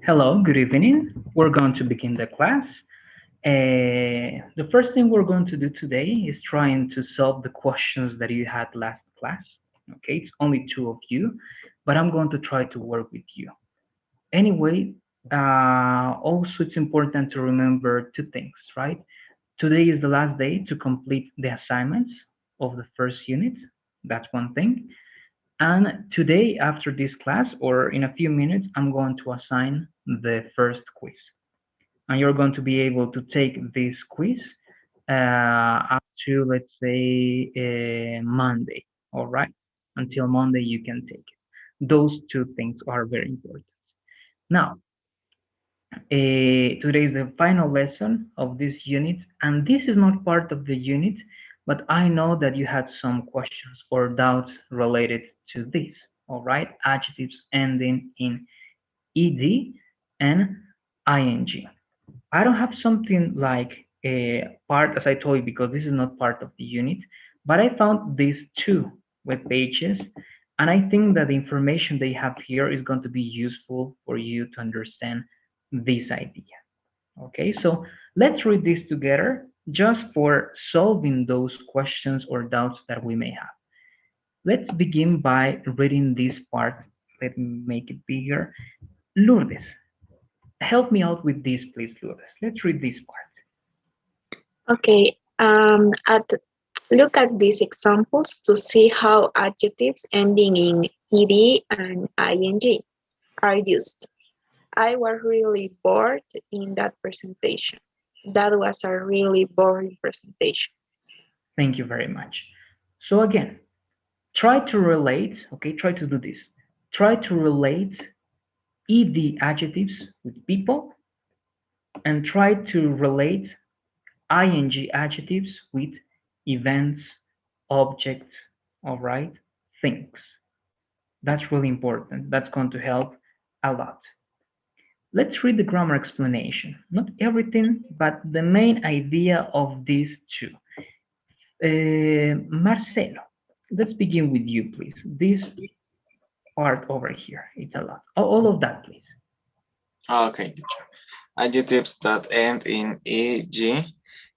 Hello, good evening. We're going to begin the class. The first thing we're going to do today is trying to solve the questions that you had last class. Okay, it's only two of you, but I'm going to try to work with you. Anyway, also it's important to remember two things, right? Today is the last day to complete the assignments of the first unit. That's one thing. And today, after this class, or in a few minutes, I'm going to assign the first quiz. And you're going to be able to take this quiz up to, let's say, Monday. All right? Until Monday, you can take it. Those two things are very important. Now, today is the final lesson of this unit, and this is not part of the unit, but I know that you had some questions or doubts related to this. All right, adjectives ending in ed and ing. I don't have something like a part, as I told you, because this is not part of the unit, but I found these two web pages, and I think that the information they have here is going to be useful for you to understand this idea. Okay, so let's read this together just for solving those questions or doubts that we may have. Let's begin by reading this part. Let me make it bigger. Lourdes, help me out with this, please, Lourdes. Let's read this part. Okay, look at these examples to see how adjectives ending in ed and ing are used. I was really bored in that presentation. That was a really boring presentation. Thank you very much. So again, try to relate, okay, try to do this. Try to relate ed adjectives with people and try to relate ing adjectives with events, objects, all right, things. That's really important. That's going to help a lot. Let's read the grammar explanation. Not everything, but the main idea of these two. Marcelo, let's begin with you, please. This part over here, it's a lot. All of that, please. Okay. Adjectives that end in eg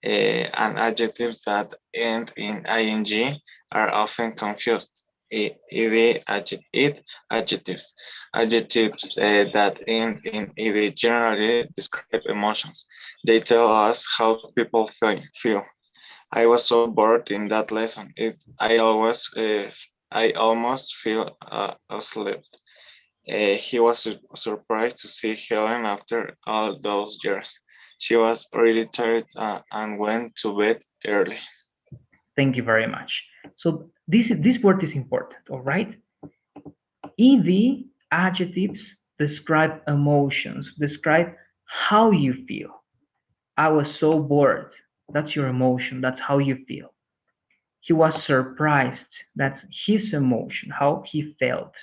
and adjectives that end in ing are often confused. Ed adjectives. Adjectives that end in ed generally describe emotions. They tell us how people feel. I was so bored in that lesson. I almost feel asleep. He was surprised to see Helen after all those years. She was really tired and went to bed early. Thank you very much. So this word is important, all right? Ed adjectives describe emotions, describe how you feel. I was so bored. That's your emotion. That's how you feel. He was surprised. That's his emotion, how he felt.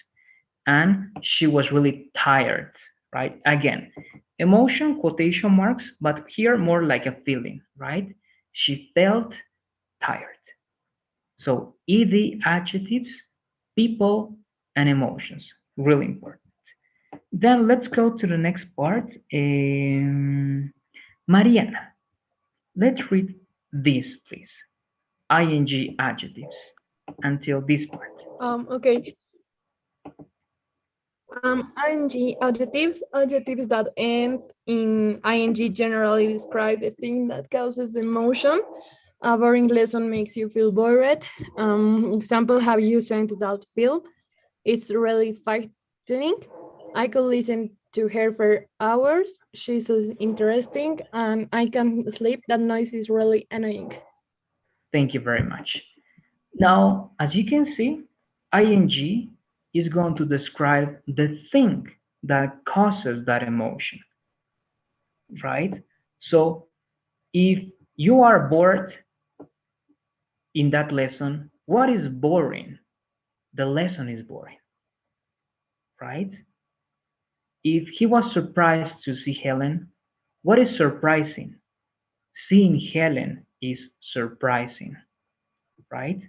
And she was really tired, right? Again, emotion, quotation marks, but here more like a feeling, right? She felt tired. So ed adjectives, people, and emotions, really important. Then let's go to the next part. Mariana, let's read this, please. Ing adjectives until this part. Okay. Ing adjectives that end in ing generally describe the thing that causes emotion. A boring lesson makes you feel bored. Example, have you seen that film? It's really frightening. I could listen to her for hours. She's so interesting and I can't sleep. That noise is really annoying. Thank you very much. Now, as you can see, ing is going to describe the thing that causes that emotion, right? So if you are bored in that lesson, what is boring? The lesson is boring, right? If he was surprised to see Helen, what is surprising? Seeing Helen is surprising, right?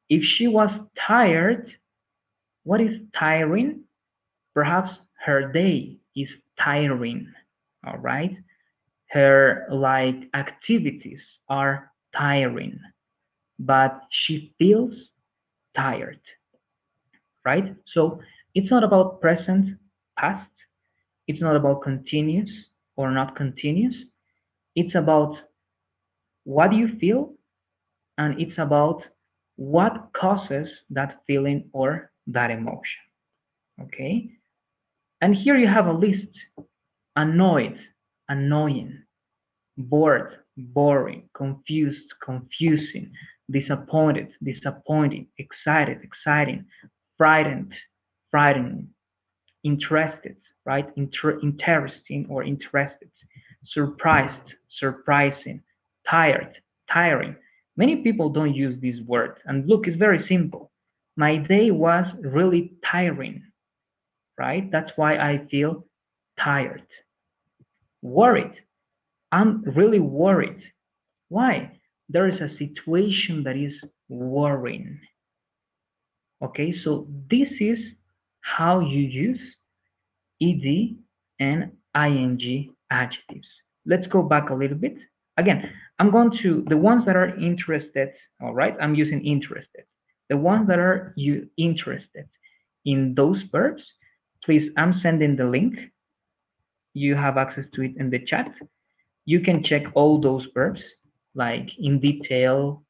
If she was tired, what is tiring? Perhaps her day is tiring, all right? Her like activities are tiring, but she feels tired, right? So it's not about present, past. It's not about continuous or not continuous. It's about what you feel, and it's about what causes that feeling or that emotion. Okay? And here you have a list: annoyed, annoying, bored, boring, confused, confusing, disappointed, disappointing, excited, exciting, frightened, frightening, interested, right? Interesting or interested, surprised, surprising, tired, tiring. Many people don't use this word. And look, it's very simple. My day was really tiring, right? That's why I feel tired. Worried. I'm really worried. Why? There is a situation that is worrying. Okay, so this is how you use ed and ing adjectives. Let's go back a little bit. Again, I'm going to, the ones that are interested, all right, I'm using interested. The ones that are you interested in those verbs, please, I'm sending the link. You have access to it in the chat. You can check all those verbs like in detail,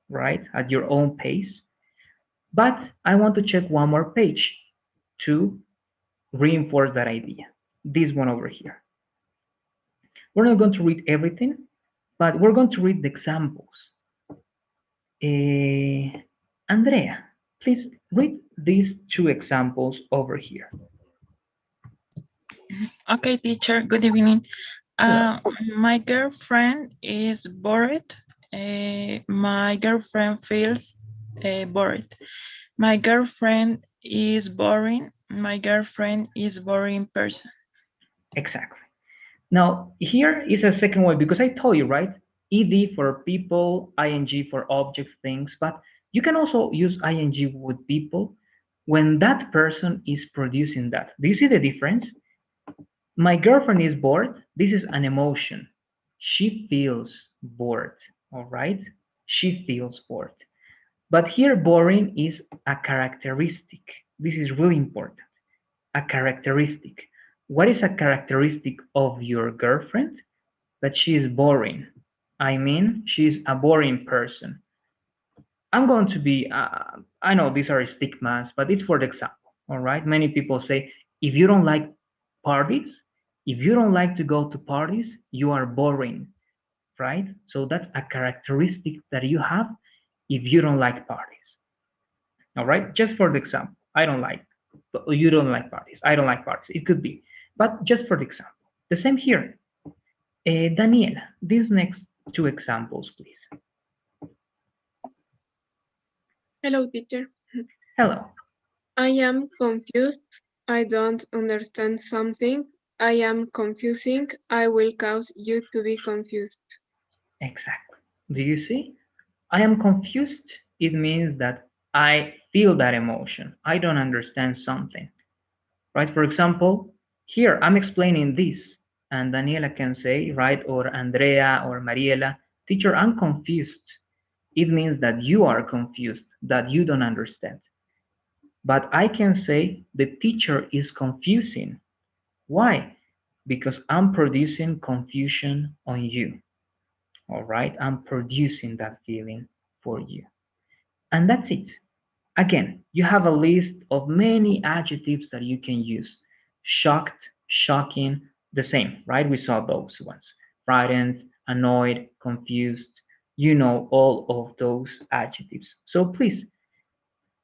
right, at your own pace. But I want to check one more page to reinforce that idea. This one over here. We're not going to read everything, but we're going to read the examples. Andrea, please read these two examples over here. Okay, teacher, good evening. Hello. My girlfriend is bored. My girlfriend feels bored. My girlfriend is boring. My girlfriend is boring person. Exactly. Now, here is a second way, because I told you, right? ed for people, ing for objects, things, but you can also use ing with people when that person is producing that. Do you see the difference? My girlfriend is bored. This is an emotion. She feels bored, all right? She feels bored. But here, boring is a characteristic. This is really important. A characteristic. What is a characteristic of your girlfriend? That she is boring. I mean, she's a boring person. I'm going to be, I know these are stigmas, but it's for the example, all right? Many people say, if you don't like parties, if you don't like to go to parties, you are boring, right? So that's a characteristic that you have if you don't like parties, all right? Just for the example, I don't like, you don't like parties, I don't like parties, it could be, but just for the example. The same here. Daniela, these next two examples, please. Hello, teacher. Hello. I am confused. I don't understand something. I am confusing. I will cause you to be confused. Exactly. Do you see? I am confused. It means that I feel that emotion. I don't understand something, right? For example, here I'm explaining this, and Daniela can say, right, or Andrea or Mariela, teacher, I'm confused. It means that you are confused, that you don't understand. But I can say the teacher is confusing. Why? Because I'm producing confusion on you. All right, I'm producing that feeling for you. And that's it. Again, you have a list of many adjectives that you can use. Shocked, shocking, the same, right? We saw those ones. Frightened, annoyed, confused. You know all of those adjectives. So please,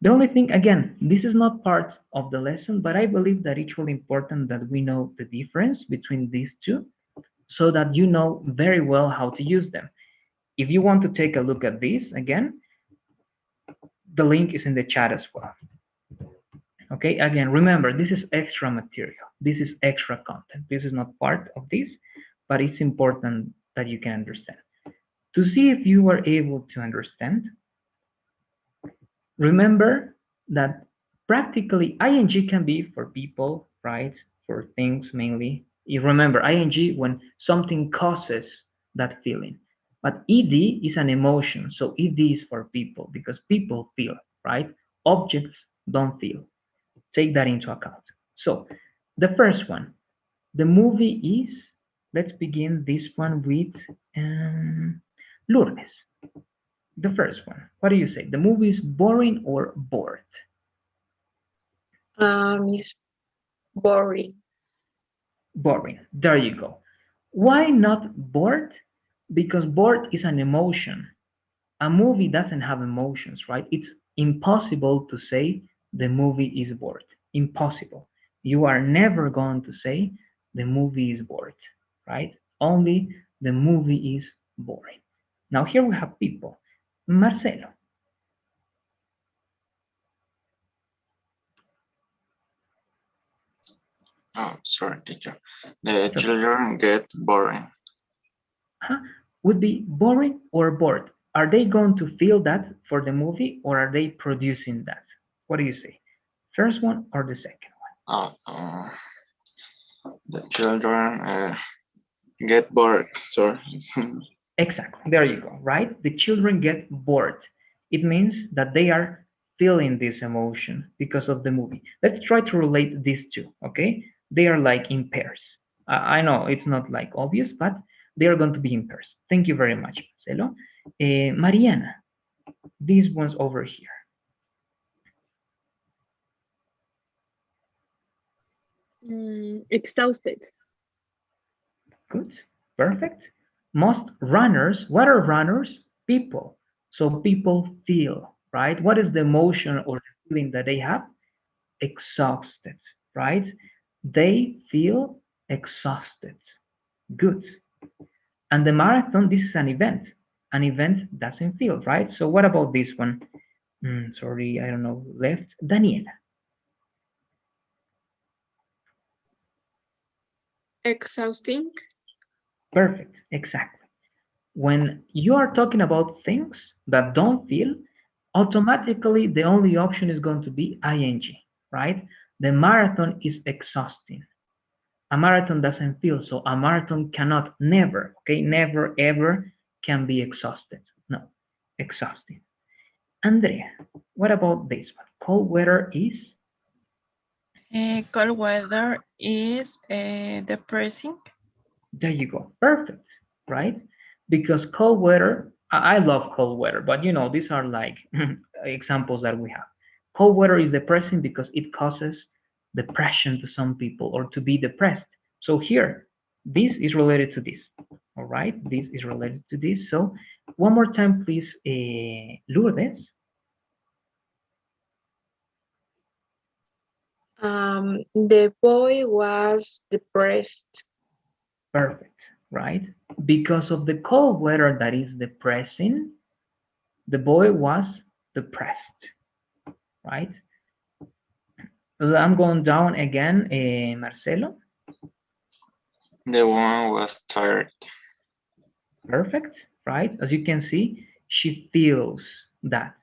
the only thing, again, this is not part of the lesson, but I believe that it's really important that we know the difference between these two so that you know very well how to use them. If you want to take a look at this again, the link is in the chat as well. Okay, again, remember, this is extra material. This is extra content. This is not part of this, but it's important that you can understand. To see if you were able to understand, remember that practically ing can be for people, right? For things mainly, You remember ing when something causes that feeling. But ed is an emotion, so ed is for people because people feel, right? Objects don't feel. Take that into account. So the first one, the movie is, let's begin this one with Lourdes. The first one. What do you say? The movie is boring or bored? It's boring. Boring. There you go. Why not bored? Because bored is an emotion. A movie doesn't have emotions, right? It's impossible to say the movie is bored. Impossible. You are never going to say the movie is bored, right? Only the movie is boring. Now here we have people. Marcelo. Oh, sorry, teacher. The children get boring. Would be boring or bored. Are they going to feel that for the movie or are they producing that? What do you say? First one or the second one? The children get bored. Sorry. Exactly. There you go, right? The children get bored. It means that they are feeling this emotion because of the movie. Let's try to relate these two, okay? They are like in pairs. I know it's not like obvious, but they are going to be in pairs. Thank you very much, Marcelo. Mariana, these ones over here. Exhausted. Good. Perfect. Most runners, what are runners? People. So people feel, right? What is the emotion or the feeling that they have? Exhausted, right? They feel exhausted. Good. And the marathon, this is an event. An event doesn't feel, right? So what about this one? Sorry, I don't know, left. Daniela. Exhausting. Perfect. Exactly. When you are talking about things that don't feel, automatically the only option is going to be ing, right? The marathon is exhausting. A marathon doesn't feel, so a marathon cannot, never, okay, never ever can be exhausted. No, exhausting. Andrea, what about this one? Cold weather is? Cold weather is depressing. There you go. Perfect, right? Because cold weather, I love cold weather, but you know, these are like examples that we have. Cold weather is depressing because it causes depression to some people or to be depressed. So here, this is related to this. All right, this is related to this. So one more time, please, Lourdes. The boy was depressed. Perfect, right? Because of the cold weather that is depressing, the boy was depressed, right? I'm going down again, Marcelo. The one was tired. Perfect, right? As you can see, she feels that.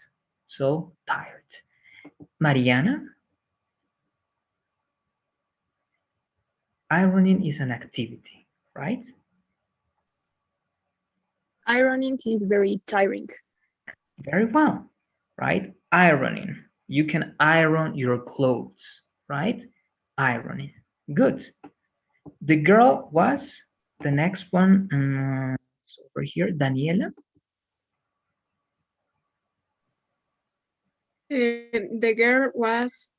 So tired. Mariana, ironing is an activity, right? Ironing is very tiring. Very well, right? Ironing. You can iron your clothes, right? Ironing. Good. The girl was the next one over here, Daniela. The girl was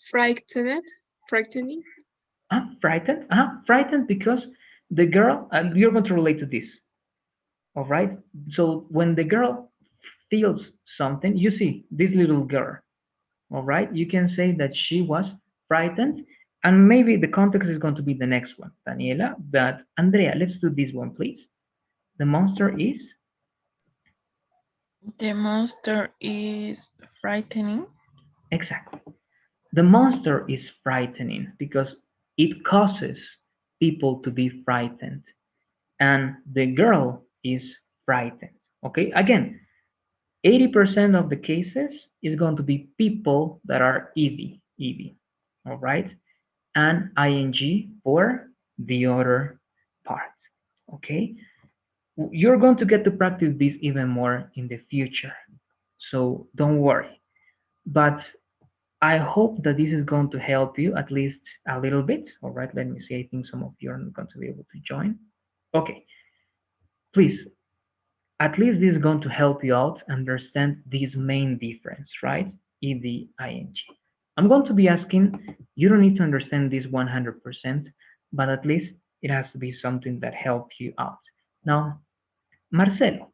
frightened. Frightening. Frightened. Frightened because the girl, you're going to relate to this. All right. So when the girl feels something, you see this little girl. All right. You can say that she was frightened. And maybe the context is going to be the next one, Daniela. But Andrea, let's do this one, please. The monster is? The monster is frightening. Exactly. The monster is frightening because it causes people to be frightened. And the girl is frightened. Okay, again, 80% of the cases is going to be people that are EV, all right? And ing for the other part. Okay? You're going to get to practice this even more in the future. So don't worry. But I hope that this is going to help you at least a little bit. All right, let me see. I think some of you are not going to be able to join. Okay, please, at least this is going to help you out understand this main difference, right? Ed, ing. I'm going to be asking, you don't need to understand this 100%, but at least it has to be something that helps you out. Now, Marcelo,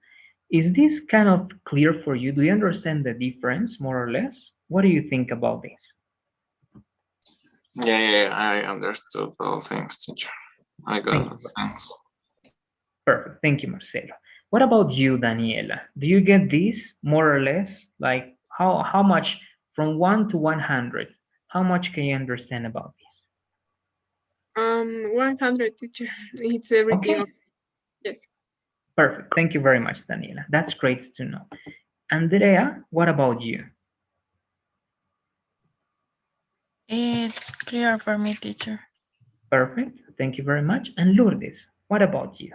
is this kind of clear for you? Do you understand the difference more or less? What do you think about this? Yeah, I understood all things, teacher. I got it. Thanks. Perfect. Thank you, Marcelo. What about you, Daniela? Do you get this more or less? Like how much from 1 to 100? How much can you understand about this? 100, teacher. It's everything. Okay, Yes. perfect. Thank you very much, Daniela. That's great to know. Andrea, what about you? It's clear for me, teacher. Perfect. Thank you very much. And Lourdes, what about you?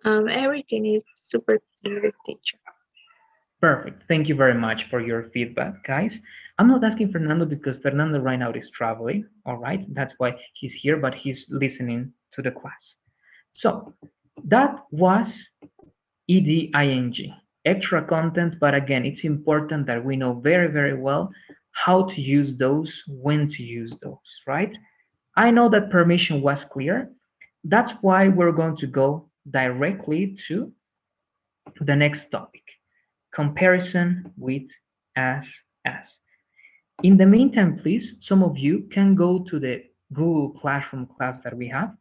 Everything is super clear, teacher. Perfect. Thank you very much for your feedback, guys. I'm not asking Fernando because Fernando right now is traveling. All right. That's why he's here, but he's listening to the class. So that was EDING, extra content. But again, it's important that we know very, very well how to use those, when to use those, right? I know that permission was clear. That's why we're going to go directly to the next topic, comparison with as. In the meantime, please, some of you can go to the Google Classroom class that we have.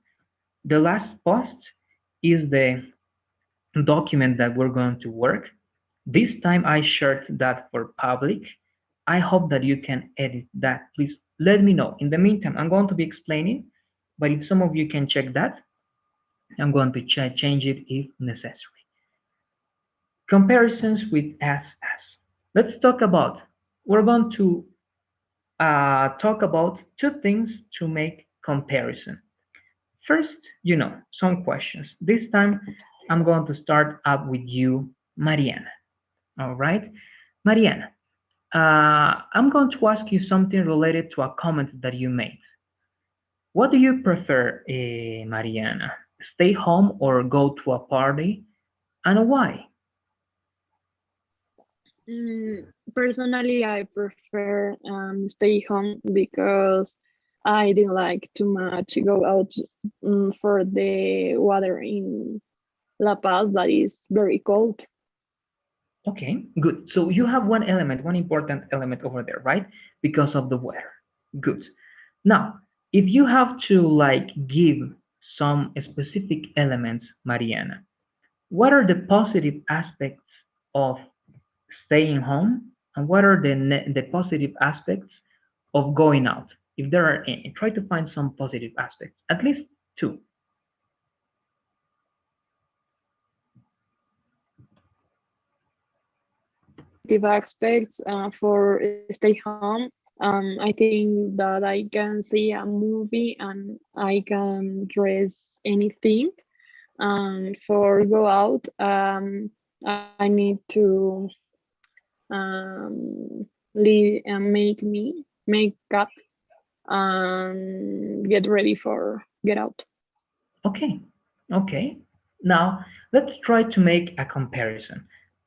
The last post is the document that we're going to work. This time I shared that for public. I hope that you can edit that. Please let me know. In the meantime, I'm going to be explaining, but if some of you can check that, I'm going to change it if necessary. Comparisons with as. Let's talk about, we're going to talk about two things to make comparison. First, some questions. This time, I'm going to start up with you, Mariana. All right, Mariana, I'm going to ask you something related to a comment that you made. What do you prefer, Mariana? Stay home or go to a party, and why? Personally, I prefer stay home because I didn't like too much go out for the water in La Paz that is very cold. Okay, good. So you have one element, one important element over there, right? Because of the weather. Good. Now, if you have to give some specific elements, Mariana, what are the positive aspects of staying home and what are the positive aspects of going out? If there are any, try to find some positive aspects, at least two. Positive aspects for stay home. I think that I can see a movie and I can dress anything. And for go out, I need to make up and get ready for get out. Okay, okay. Now, let's try to make a comparison.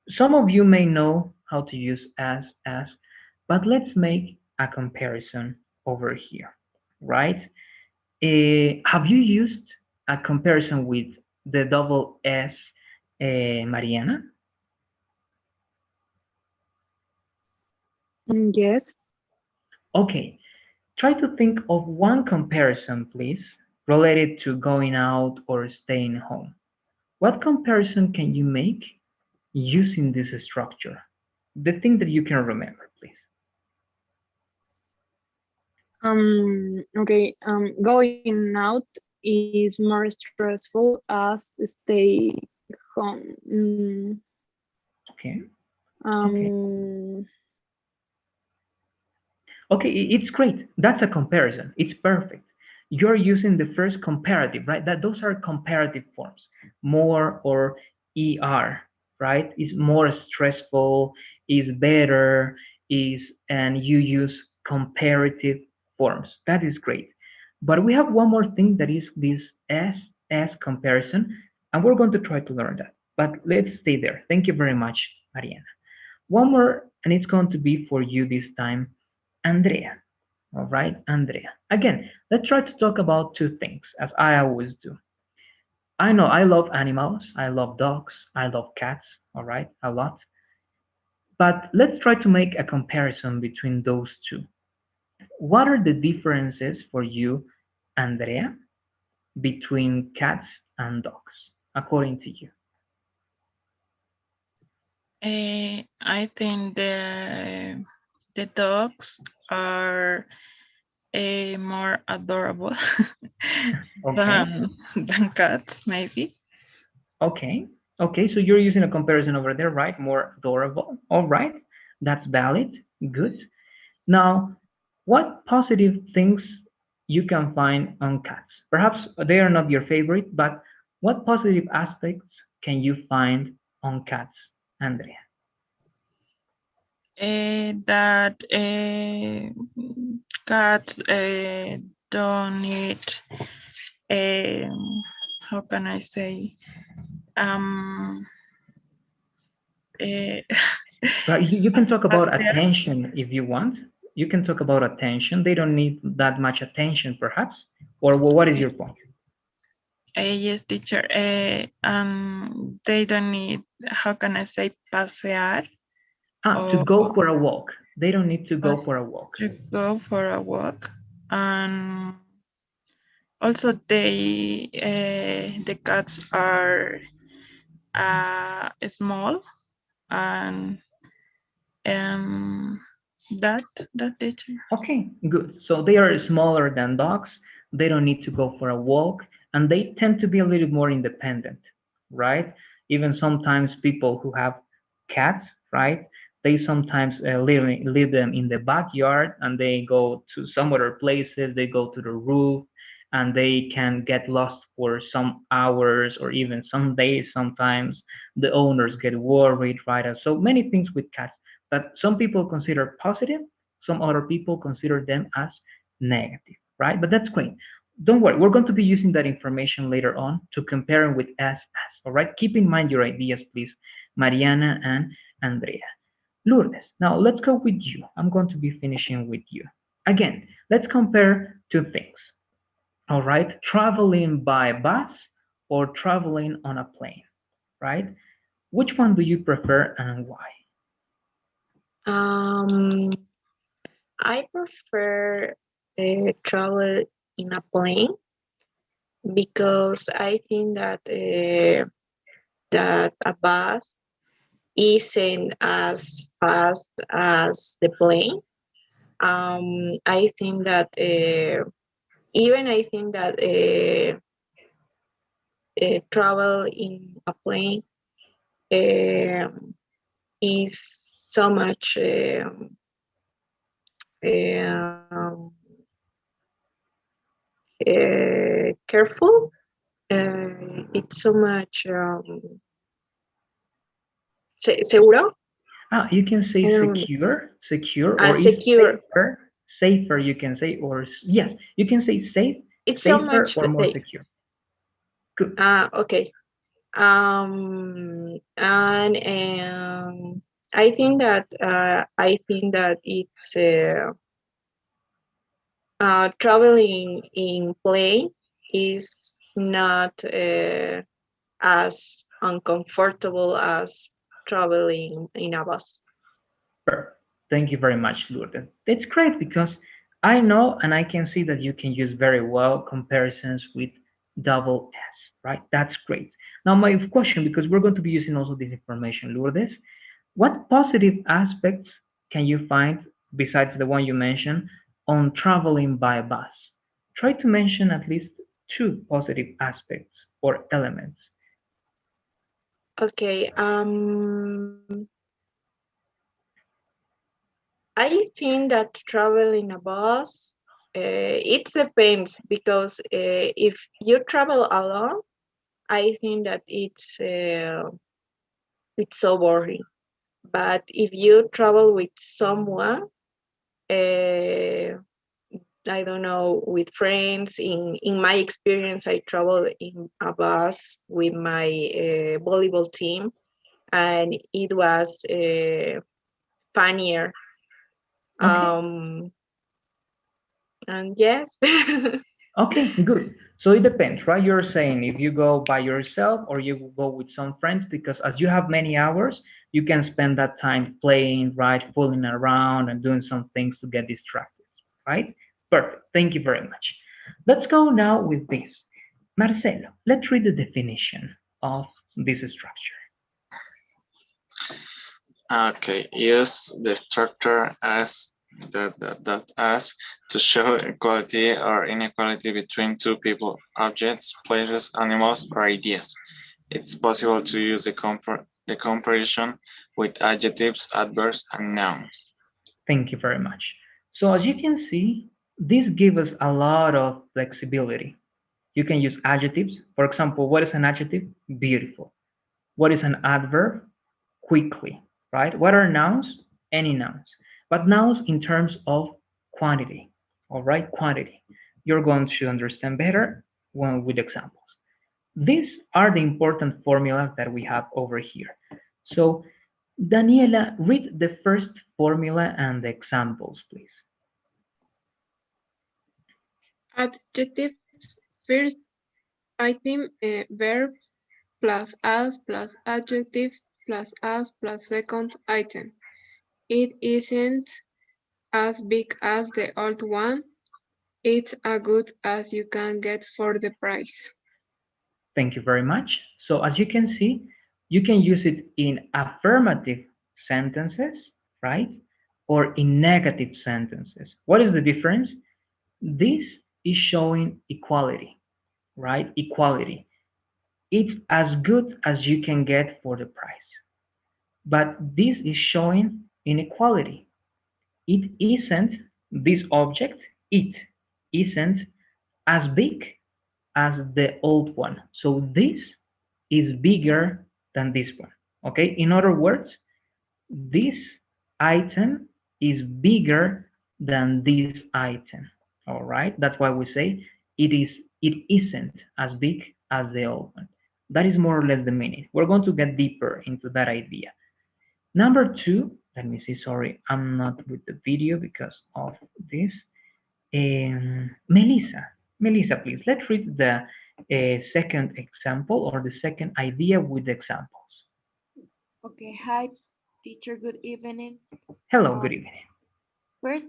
Some of you may know how to use as, but let's make a comparison over here, right? Have you used a comparison with the double S, Mariana? Yes. Okay, try to think of one comparison, please, related to going out or staying home. What comparison can you make using this structure? The thing that you can remember, please. Okay. Going out is more stressful as stay home. Okay. Um, Okay, it's great. That's a comparison. It's perfect. you're using the first comparative, right? That those are comparative forms, more or er, right? Is more stressful, is better, is, and you use comparative forms. That is great. But we have one more thing that is this as comparison, and we're going to try to learn that. But let's stay there. Thank you very much, Mariana. One more, and it's going to be for you this time, Andrea. All right, Andrea. Again, let's try to talk about two things, as I always do. I know I love animals. I love dogs. I love cats. All right, a lot. But let's try to make a comparison between those two. What are the differences for you, Andrea, between cats and dogs, according to you? I think the dogs are more adorable Okay, than cats, maybe. okay, okay. So you're using a comparison over there, right? More adorable. All right, that's valid. Good. Now, what positive things you can find on cats? Perhaps they are not your favorite, but what positive aspects can you find on cats, Andrea? That cats don't need, how can I say, um, eh, Right, you can talk about pasear. attention if you want. You can talk about attention. They don't need that much attention, perhaps. Or what is your point? Yes, teacher. They don't need, how can I say, pasear To or go for a walk. They don't need to go pas- for a walk. to go for a walk. And also, the cats are small, and um, that that teacher. Okay, good. So they are smaller than dogs. They don't need to go for a walk, and they tend to be a little more independent, right? Even sometimes people who have cats, right? They sometimes leave them in the backyard, and they go to some other places. They go to the roof, and they can get lost for some hours or even some days. Sometimes the owners get worried, right? And so many things with cats that some people consider positive, some other people consider them as negative, right? But that's great. Don't worry, we're going to be using that information later on to compare with as, all right? Keep in mind your ideas, please, Mariana and Andrea. Lourdes, now let's go with you. I'm going to be finishing with you. Again, let's compare two things, all right? Traveling by bus or traveling on a plane, right? Which one do you prefer and why? I prefer travel in a plane because I think that a bus isn't as fast as the plane. I think that even I think that travel in a plane is so much um, careful. It's so much seguro. You can say I don't secure, or is secure. safer you can say, or yes, you can say It's so safer much. or more secure. Good. Okay. And I think that it's traveling in plane is not as uncomfortable as traveling in a bus. Perfect. Thank you very much, Lourdes. That's great because I know and I can see that you can use very well comparisons with double S, right? That's great. Now, my question, because we're going to be using also this information, Lourdes, what positive aspects can you find besides the one you mentioned on traveling by bus? Try to mention at least two positive aspects or elements. Okay. I think that travel in a bus it depends because if you travel alone, I think that it's so boring. But if you travel with someone, uh, I don't know, with friends. In my experience, I traveled in a bus with my volleyball team, and it was funnier. Okay. And yes. Okay, good. So it depends, right? You're saying if you go by yourself or you go with some friends, because as you have many hours, you can spend that time playing, right? Fooling around and doing some things to get distracted, right? Perfect. Thank you very much. Let's go now with this. Marcelo, let's read the definition of this structure. Okay, use the structure as as to show equality or inequality between two people, objects, places, animals, or ideas. It's possible to use the comparison with adjectives, adverbs, and nouns. Thank you very much. So as you can see, this gives us a lot of flexibility. You can use adjectives. For example, what is an adjective? Beautiful. What is an adverb? Quickly, right? What are nouns? Any nouns. But nouns in terms of quantity, all right? Quantity. You're going to understand better when with examples. These are the important formulas that we have over here. So, Daniela, read the first formula and the examples, please. Adjectives first item verb plus as plus adjective plus as plus second item. It isn't as big as the old one. It's as good as you can get for the price. Thank you very much. So as you can see, you can use it in affirmative sentences, right? Or in negative sentences. What is the difference? This is showing equality, right? Equality. It's as good as you can get for the price. But this is showing inequality. It isn't, this object, it isn't as big as the old one. So this is bigger than this one. Okay, in other words, this item is bigger than this item. All right, that's why we say it isn't as big as the old one. That is more or less the meaning. We're going to get deeper into that idea. Number two, let me see, sorry, I'm not with the video because of this. Melissa, Melissa, please, let's read the second example or the second idea with examples. Okay, hi teacher, good evening. Hello, good evening. First,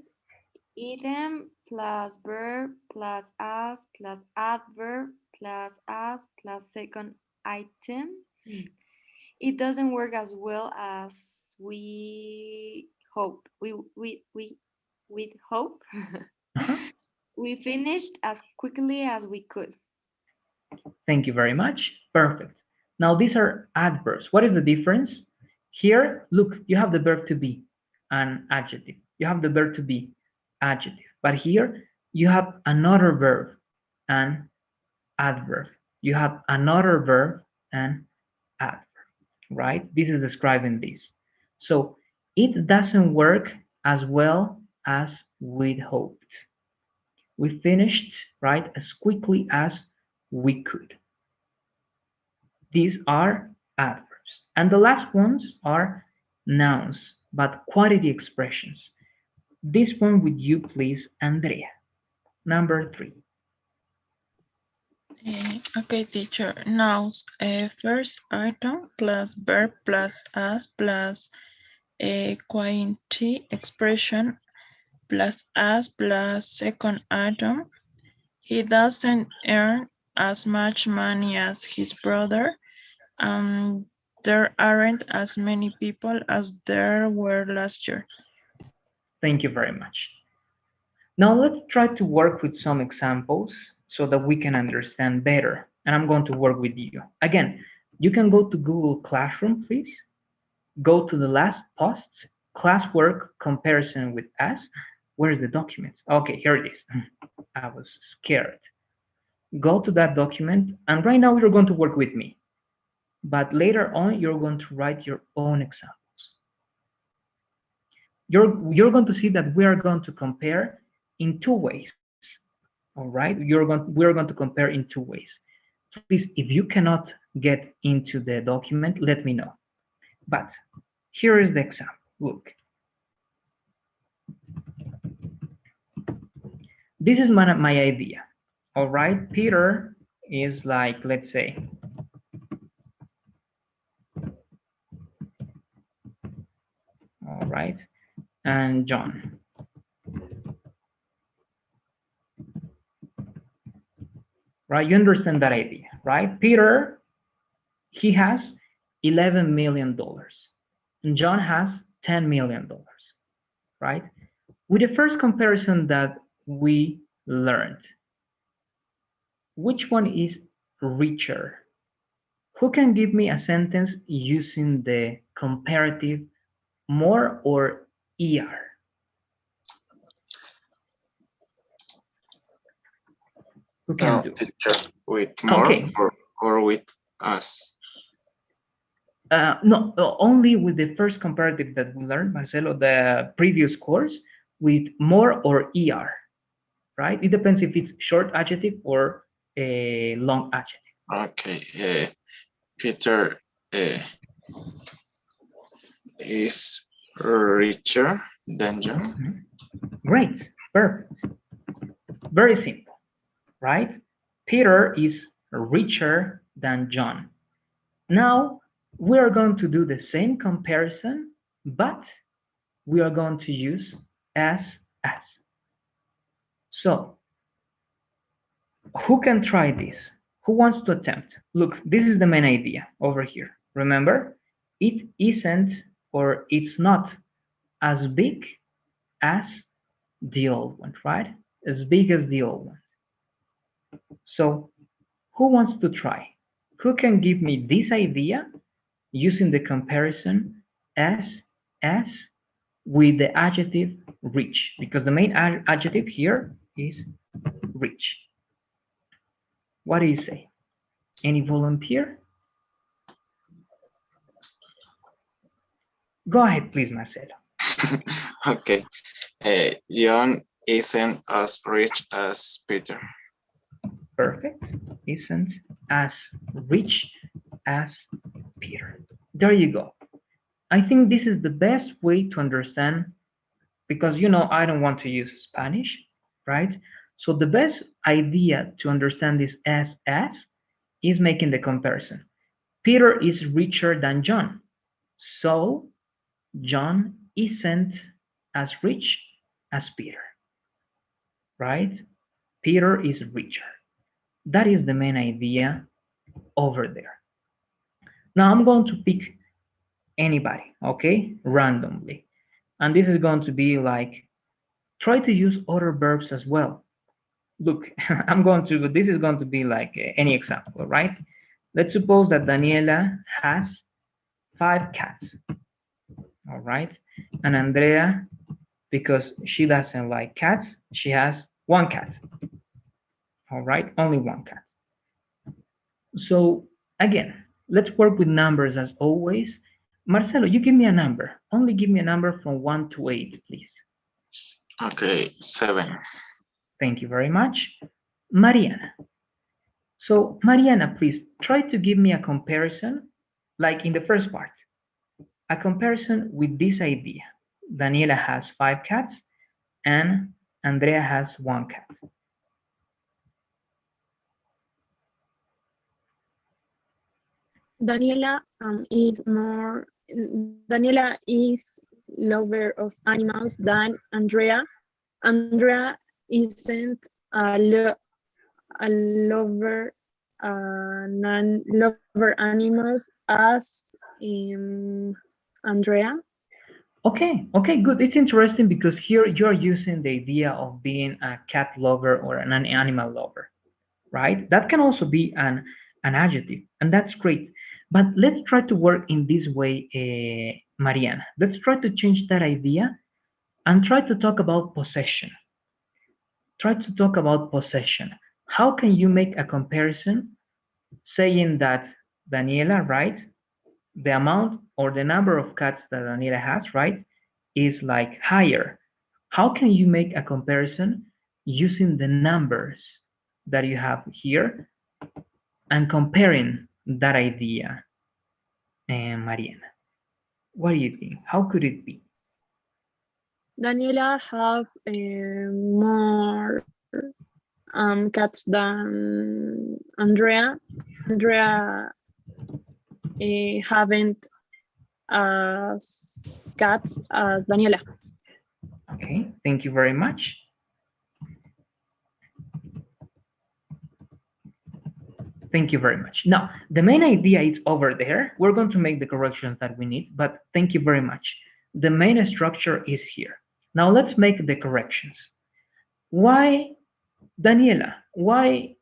item plus verb plus as plus adverb plus as plus second item. It doesn't work as well as we hope. We hope. We finished as quickly as we could. Thank you very much. Perfect. Now these are adverbs. What is the difference? Here, look, you have the verb to be, an adjective. You have the verb to be, adjective. But here, you have another verb, an adverb. You have another verb, an adverb, right? This is describing this. So it doesn't work as well as we'd hoped. We finished, right, as quickly as we could. These are adverbs. And the last ones are nouns, but quantity expressions. This one with you, please, Andrea. Number 3. Okay, teacher. Nouns. First item plus verb plus as plus a quantity expression plus as plus second item. He doesn't earn as much money as his brother. There aren't as many people as there were last year. Thank you very much. Now let's try to work with some examples so that we can understand better. And I'm going to work with you. Again, you can go to Google Classroom, please. Go to the last post, classwork comparison with us, Where's the document? Okay, here it is. I was scared. Go to that document, and right now you're going to work with me. But later on, you're going to write your own examples. You're going to see that we are going to compare in two ways. All right, we're going to compare in two ways. Please, if you cannot get into the document, let me know. But here is the example. Look, this is my idea. All right, Peter is like, let's say, all right, and John. Right, you understand that idea, right? Peter, he has $11 million. And John has $10 million, right? With the first comparison that we learned, which one is richer? Who can give me a sentence using the comparative more or ER? Who can do? Teacher, with more Okay. or with us? No, only with the first comparative that we learned, Marcelo, the previous course, with more or ER, right? It depends if it's short adjective or a long adjective. Okay, Peter is richer than John. Great, perfect. Very simple, right? Peter is richer than John. Now, we are going to do the same comparison, but we are going to use as. So, who can try this? Who wants to attempt? Look, this is the main idea over here. Remember, it isn't or it's not as big as the old one, right? As big as the old one. So, who wants to try? Who can give me this idea using the comparison as with the adjective rich? Because the main adjective here is rich. What do you say? Any volunteer? Go ahead, please, Marcelo. Okay, John isn't as rich as Peter. Perfect. Isn't as rich as Peter. There you go. I think this is the best way to understand, because you know I don't want to use Spanish, right? So the best idea to understand this as is making the comparison. Peter is richer than John, so John isn't as rich as Peter, right? Peter is richer. That is the main idea over there. Now I'm going to pick anybody, okay, randomly. And this is going to be like, try to use other verbs as well. Look, this is going to be like any example, right? Let's suppose that Daniela has 5 cats, all right? And Andrea, because she doesn't like cats, she has 1 cat, all right? Only 1 cat. So again, let's work with numbers as always. Marcelo, you give me a number. Only give me a number from 1 to 8, please. Okay, 7. Thank you very much. Mariana. So Mariana, please try to give me a comparison, like in the first part, a comparison with this idea. Daniela has 5 cats and Andrea has 1 cat. Daniela Daniela is lover of animals than Andrea. Andrea isn't a lover lover animals as Andrea. Okay, good. It's interesting because here you're using the idea of being a cat lover or an animal lover, right? That can also be an adjective, and that's great. But let's try to work in this way, Mariana. Let's try to change that idea and try to talk about possession. Try to talk about possession. How can you make a comparison saying that Daniela, right, the amount or the number of cats that Daniela has, right, is like higher. How can you make a comparison using the numbers that you have here and comparing that idea, Mariana? What do you think? How could it be? Daniela have more cats than Andrea. Andrea haven't as cats as Daniela. Okay, thank you very much. Thank you very much. Now, the main idea is over there. We're going to make the corrections that we need, but thank you very much. The main structure is here. Now let's make the corrections. Why, Daniela, why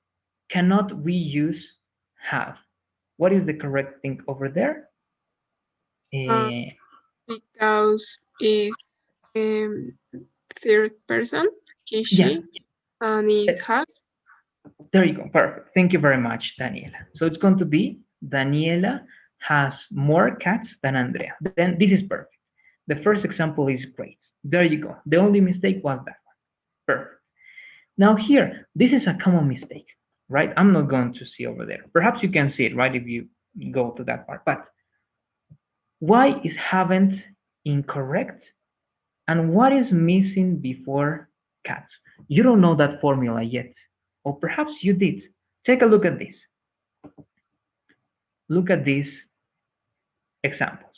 cannot we use have? What is the correct thing over there? Because it's third person, he, she, Yeah, and it has. there you go. Perfect. Thank you very much, Daniela. So it's going to be Daniela has more cats than Andrea. Then this is perfect. The first example is great. There you go. The only mistake was that one. Perfect. Now here, this is a common mistake, right? I'm not going to see over there. Perhaps you can see it, right, if you go to that part. But why is haven't incorrect? And what is missing before cats? You don't know that formula yet. Or perhaps you did. Take a look at this. Look at these examples.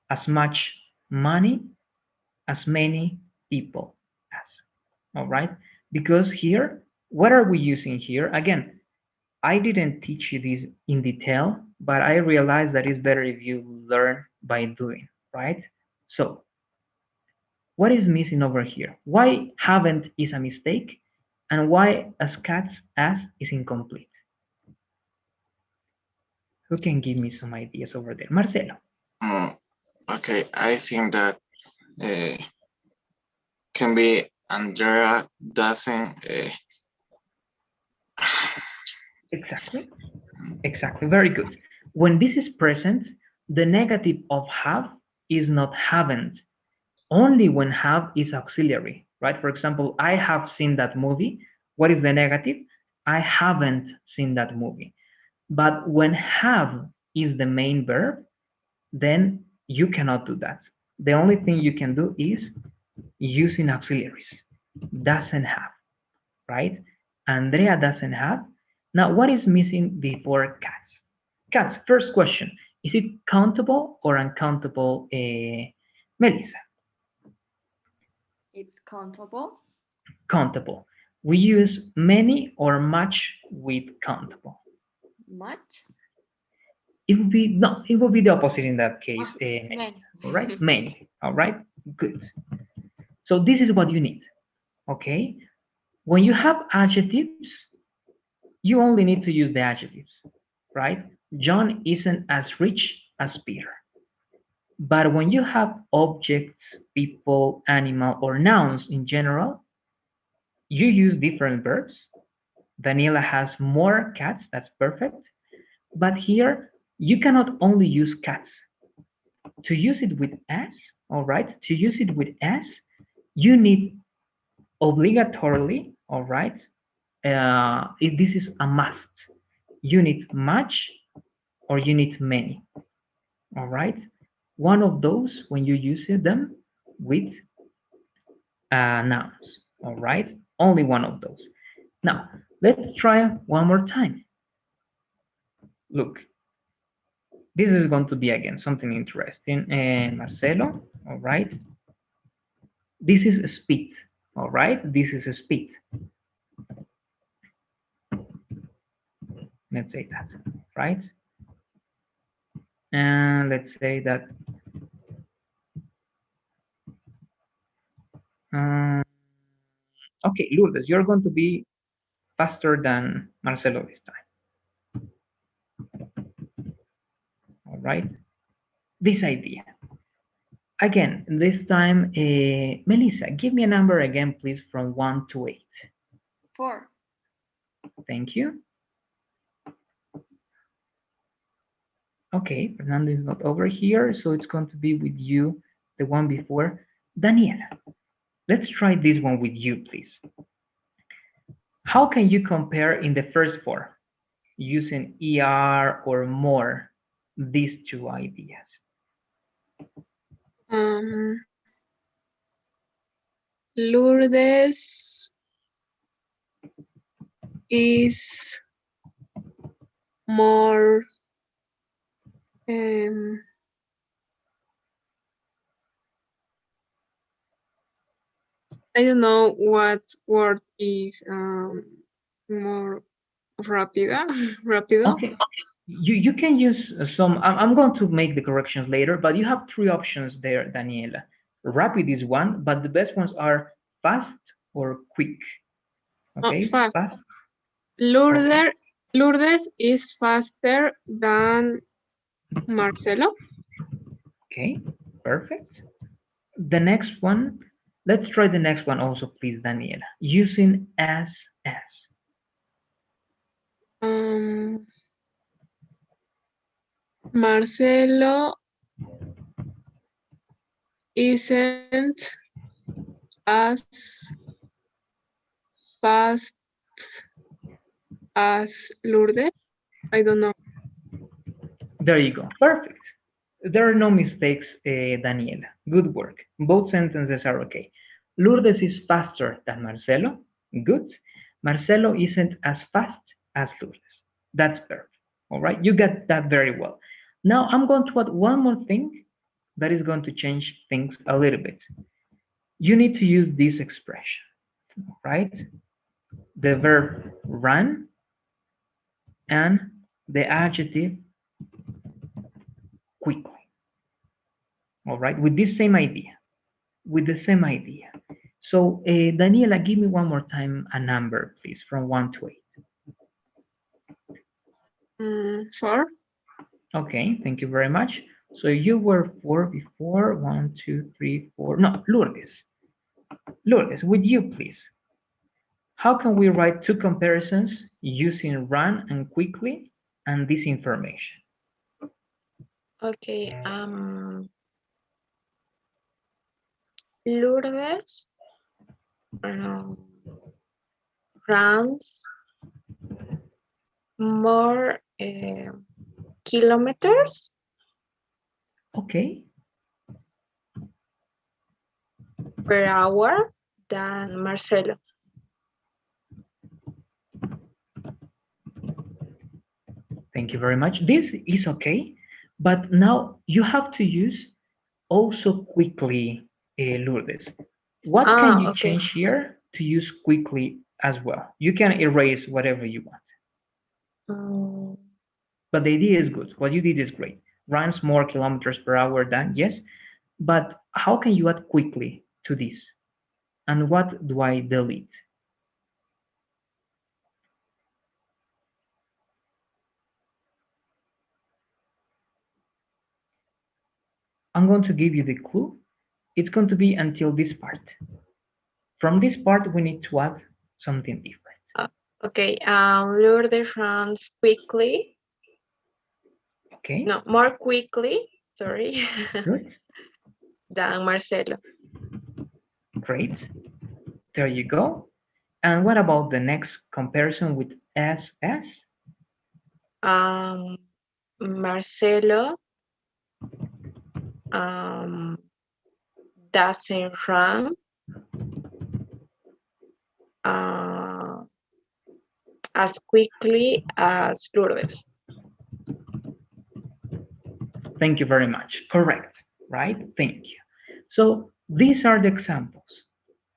As much money, as many people as. All right? Because here, what are we using here? Again, I didn't teach you this in detail, but I realized that it's better if you learn by doing, right? So, what is missing over here? Why haven't is a mistake, and why as cats as is incomplete? Who can give me some ideas over there? Marcelo. Okay, I think that uh, can be Andrea doesn't. Exactly. Exactly. Very good. When this is present, the negative of have is not haven't. Only when have is auxiliary, right? For example, I have seen that movie. What is the negative? I haven't seen that movie. But when have is the main verb, then you cannot do that. The only thing you can do is using auxiliaries. Doesn't have, right? Andrea doesn't have. Now, what is missing before cats? Cats, first question. Is it countable or uncountable, Melissa? It's countable. Countable. We use many or much with countable. Much. It would be, no, it would be the opposite in that case. Many. All right, many. All right, good. So this is what you need. Okay, when you have adjectives, you only need to use the adjectives, right? John isn't as rich as Peter. But when you have objects, people, animal, or nouns in general, you use different verbs. Daniela has more cats, that's perfect. But here, you cannot only use cats. To use it with s, all right, to use it with s, you need obligatorily, all right, if this is a must, you need much or you need many, all right? One of those when you use them with nouns, all right? Only one of those. Now, let's try one more time. Look, this is going to be again something interesting. And Marcelo, all right? This is speed, all right? This is speed. Let's say that, right? And let's say that okay, Lourdes, you're going to be faster than Marcelo this time. All right, this idea. Again, this time, Melissa, give me a number again, please, from 1 to 8. 4. Thank you. Okay, Fernando is not over here, so it's going to be with you, the one before. Daniela, let's try this one with you, please. How can you compare in the first 4, using ER or more, these two ideas? Lourdes is more I don't know what word is more rápida. Rápido. Okay, you can use some. I'm going to make the corrections later, but you have 3 options there, Daniela. Rapid is one, but the best ones are fast or quick. Okay, Fast. fast. Lourdes is faster than Marcelo. Okay, perfect. The next one, let's try the next one also, please, Daniela, using as. Marcelo isn't as fast as Lourdes. I don't know. There you go. Perfect. There are no mistakes, Daniela. Good work. Both sentences are okay. Lourdes is faster than Marcelo. Good. Marcelo isn't as fast as Lourdes. That's perfect. All right. You get that very well. Now I'm going to add one more thing that is going to change things a little bit. You need to use this expression, right? The verb run and the adjective quickly. All right, with this same idea, with the same idea. So, Daniela, give me one more time a number, please, from 1 to 8. 4. Okay, thank you very much. So you were 4 before. 1, 2, 3, 4. No, Lourdes. Lourdes, with you, please. How can we write 2 comparisons using run and quickly and this information? Okay. Lourdes runs more kilometers. Okay. Per hour than Marcelo. Thank you very much. This is okay, but now you have to use also quickly, Lourdes. What can you change here to use quickly as well? You can erase whatever you want. But the idea is good. What you did is great. Runs more kilometers per hour than, yes, but how can you add quickly to this? And what do I delete? I'm going to give you the clue. It's going to be until this part. From this part, we need to add something different. Okay, Lourdes runs quickly. Okay. No, more quickly, sorry. Good. Than Marcelo. Great. There you go. And what about the next comparison with SS? Marcelo doesn't run as quickly as Lourdes. Thank you very much. Correct, right? Thank you. So these are the examples,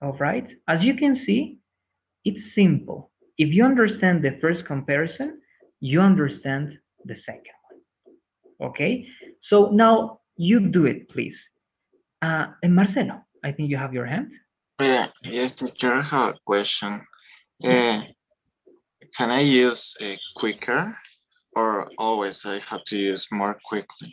all right? As you can see, it's simple. If you understand the first comparison, you understand the second one, okay? So now you do it, please. And Marcelo, I think you have your hand. Yes, teacher, I have a question. Can I use quicker, or always I have to use more quickly?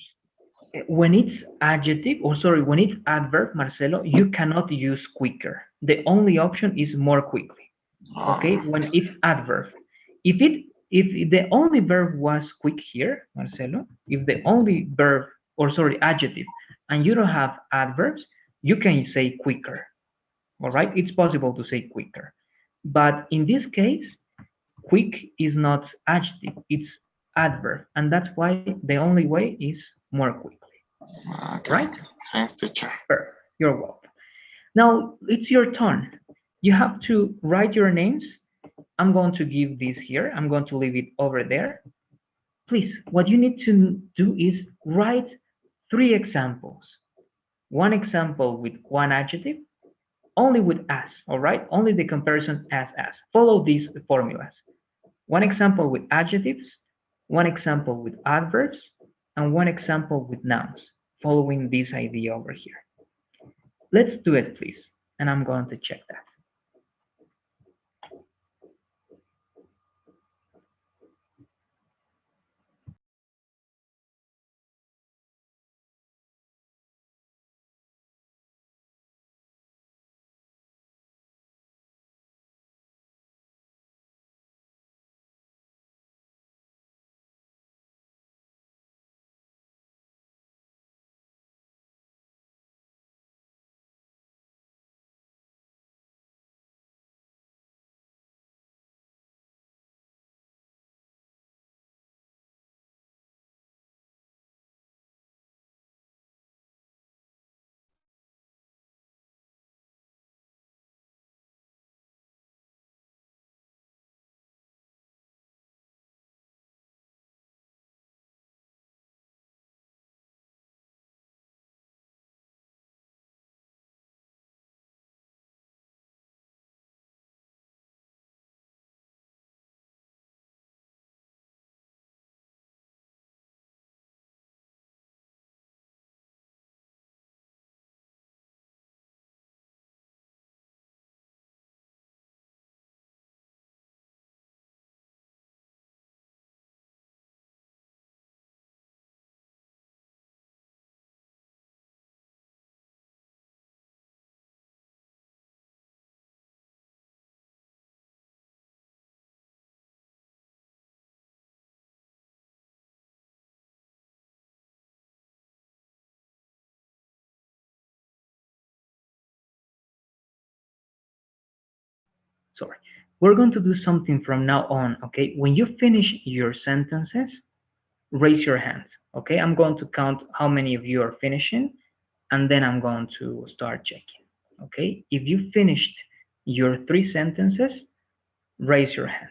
When it's adjective, or sorry, when it's adverb, Marcelo, you cannot use quicker. The only option is more quickly. Okay, when it's adverb. If the only verb was quick here, Marcelo, if the only verb, or sorry, adjective, and you don't have adverbs, you can say quicker. All right, it's possible to say quicker. But in this case, quick is not adjective, it's adverb, and that's why the only way is more quickly. Okay. Right? Thanks, teacher. Perfect. You're welcome. Now it's your turn. You have to write your names. I'm going to give this here. I'm going to leave it over there. Please, what you need to do is write 3 examples. One example with one adjective, only with as, all right? Only the comparison as. Follow these formulas. One example with adjectives, one example with adverbs, and one example with nouns, following this idea over here. Let's do it, please. And I'm going to check that. Sorry. We're going to do something from now on, okay? When you finish your sentences, raise your hand, okay? I'm going to count how many of you are finishing, and then I'm going to start checking, okay? If you finished your 3 sentences, raise your hand.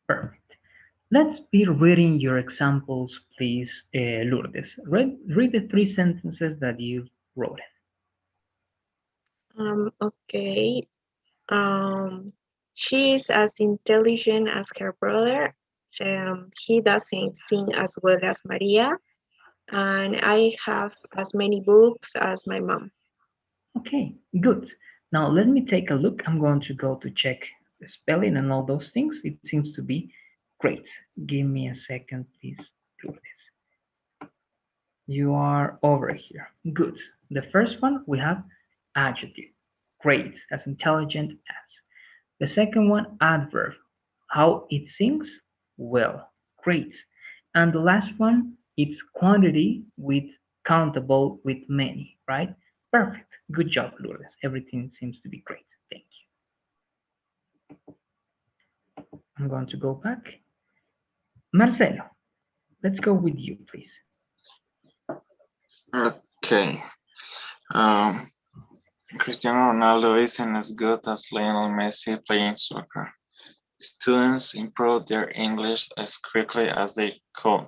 Perfect. Let's be reading your examples, please, Lourdes. Read the 3 sentences that you wrote. Okay. She is as intelligent as her brother. He doesn't sing as well as Maria. And I have as many books as my mom. Okay, good. Now let me take a look. I'm going to go to check the spelling and all those things, it seems to be great. Give me a second, please. Do this. You are over here. Good. The first one, we have adjective. Great, as intelligent as. The second one, adverb. How it sings? Well. Great. And the last one, it's quantity with countable with many, right? Perfect. Good job, Lourdes. Everything seems to be great. Thank you. I'm going to go back. Marcelo, let's go with you, please. Okay. Um, Cristiano Ronaldo isn't as good as Lionel Messi playing soccer. Students improve their English as quickly as they could.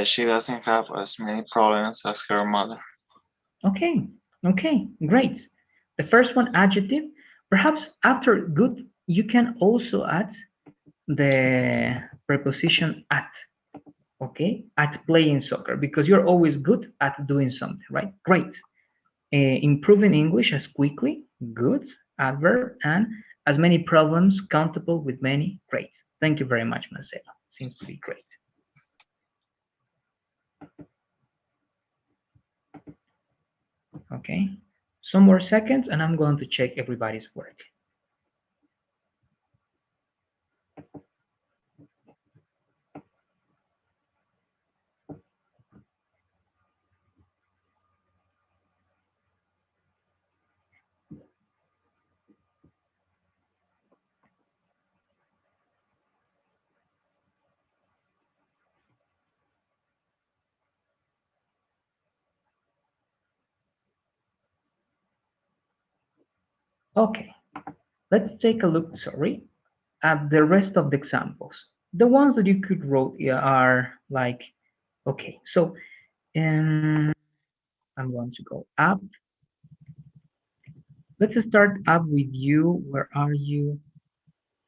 She doesn't have as many problems as her mother. Okay, okay, great. The first one, adjective. Perhaps after good, you can also add the preposition at, okay? At playing soccer, because you're always good at doing something, right? Great. Improving English as quickly, good, adverb, and as many problems, countable with many, great. Thank you very much, Marcelo. Seems to be great. Okay, some more seconds and I'm going to check everybody's work. Okay, let's take a look, sorry, at the rest of the examples. The ones that you could wrote are like, okay, so I'm going to go up. Let's start up with you. Where are you?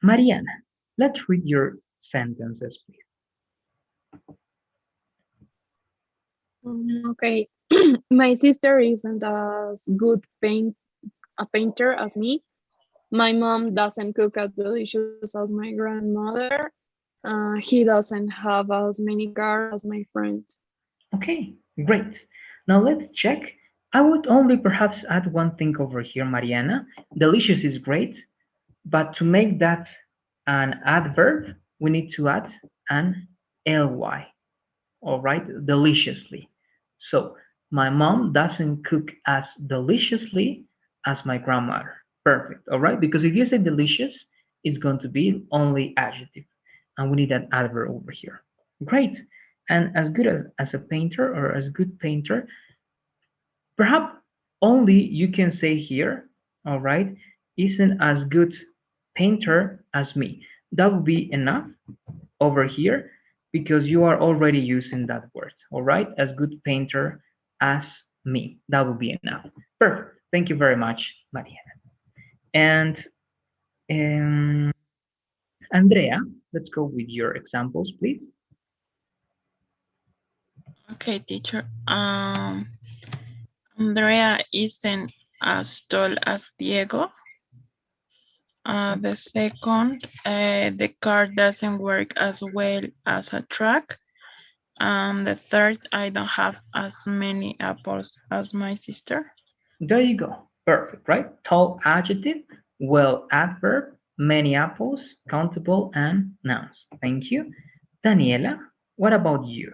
Mariana, let's read your sentences, please. Okay. My sister isn't as good a painter as me. My mom doesn't cook as delicious as my grandmother. He doesn't have as many cars as my friend. Okay, great. Now let's check. I would only perhaps add one thing over here, Mariana. Delicious is great, but to make that an adverb, we need to add an ly. All right, deliciously. So my mom doesn't cook as deliciously as my grandmother. Perfect. All right, because if you say delicious, it's going to be only adjective, and we need an adverb over here. Great. And as good as a painter or as good painter, perhaps only you can say here, all right, isn't as good painter as me. That would be enough over here because you are already using that word, all right, as good painter as me. That would be enough. Perfect. Thank you very much, Mariana. And Andrea, let's go with your examples, please. Okay, teacher. Andrea isn't as tall as Diego. The second, the car doesn't work as well as a truck. And the third, I don't have as many apples as my sister. There you go. Perfect, right? Tall adjective, well adverb, many apples, countable, and nouns. Thank you. Daniela, what about you?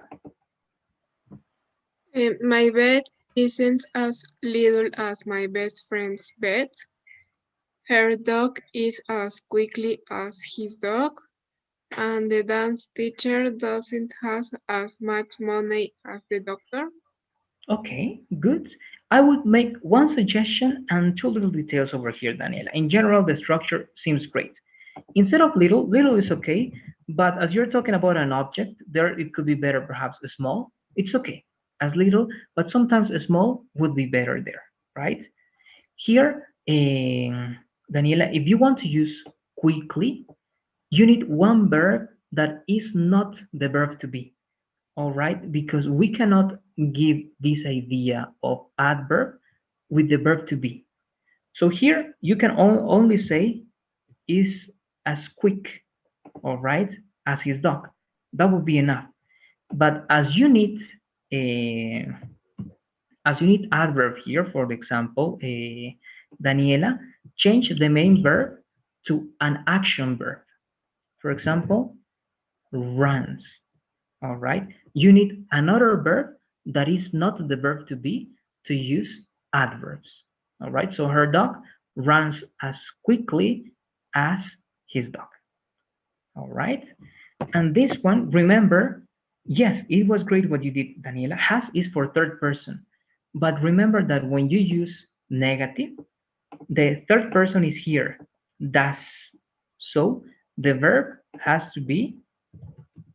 My bed isn't as little as my best friend's bed. Her dog is as quickly as his dog. And the dance teacher doesn't have as much money as the doctor. Okay, good. I would make one suggestion and two little details over here, Daniela. In general, the structure seems great. Instead of little, little is okay, but as you're talking about an object, there it could be better perhaps a small. It's okay as little, but sometimes a small would be better there, right? Here, Daniela, if you want to use quickly, you need one verb that is not the verb to be. All right, because we cannot give this idea of adverb with the verb to be. So here you can only say is as quick, all right, as his dog. That would be enough. But as you need adverb here, for example, Daniela, change the main verb to an action verb. For example, runs. All right. You need another verb that is not the verb to be to use adverbs. All right. So her dog runs as quickly as his dog. All right. And this one, remember, yes, it was great what you did, Daniela. Has is for third person. But remember that when you use negative, the third person is here, does. So the verb has to be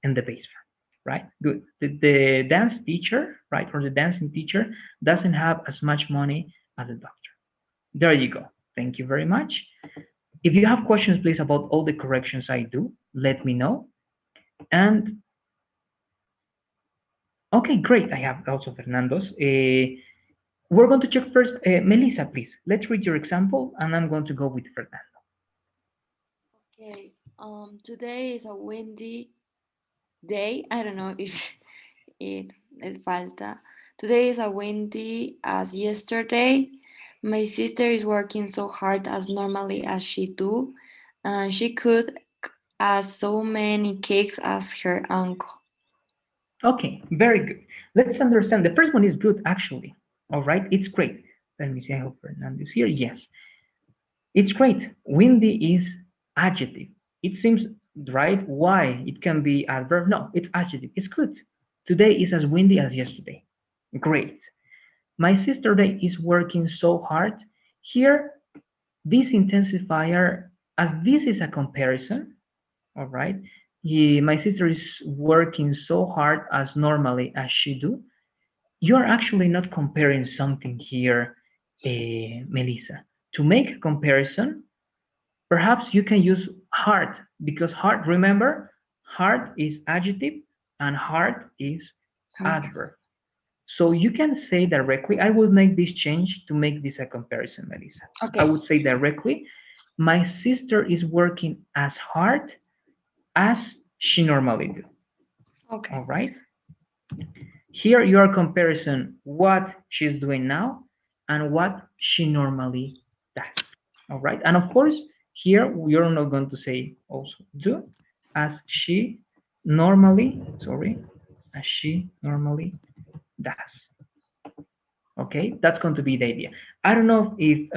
in the base verb, right? Good. The dance teacher, right, or the dancing teacher doesn't have as much money as a doctor. There you go. Thank you very much. If you have questions, please, about all the corrections I do, let me know. And okay, great. I have also Fernando's. We're going to check first. Melissa, please. Let's read your example, and I'm going to go with Fernando. Okay. Today is a windy day. I don't know if it falta. Today is a windy as yesterday. My sister is working so hard as normally as she do. She could as so many cakes as her uncle. Okay, very good. Let's understand. The first one is good, actually. All right, it's great. Let me see. I hope Fernando is here. Yes, it's great. Windy is adjective. It seems right. Why? It can be adverb. No, it's adjective. It's good. Today is as windy as yesterday. Great. My sister day is working so hard. Here, this intensifier, as this is a comparison, all right, my sister is working so hard as normally as she do. You're actually not comparing something here, Melissa. To make a comparison, perhaps you can use hard, because hard, remember, hard is adjective and hard is adverb. So you can say directly, I will make this change to make this a comparison, Melissa. Okay. I would say directly, my sister is working as hard as she normally do. Okay. All right. Here you are comparison what she's doing now and what she normally does. All right. And of course, here you're not going to say also do as she normally, as she normally does. Okay, that's going to be the idea. I don't know if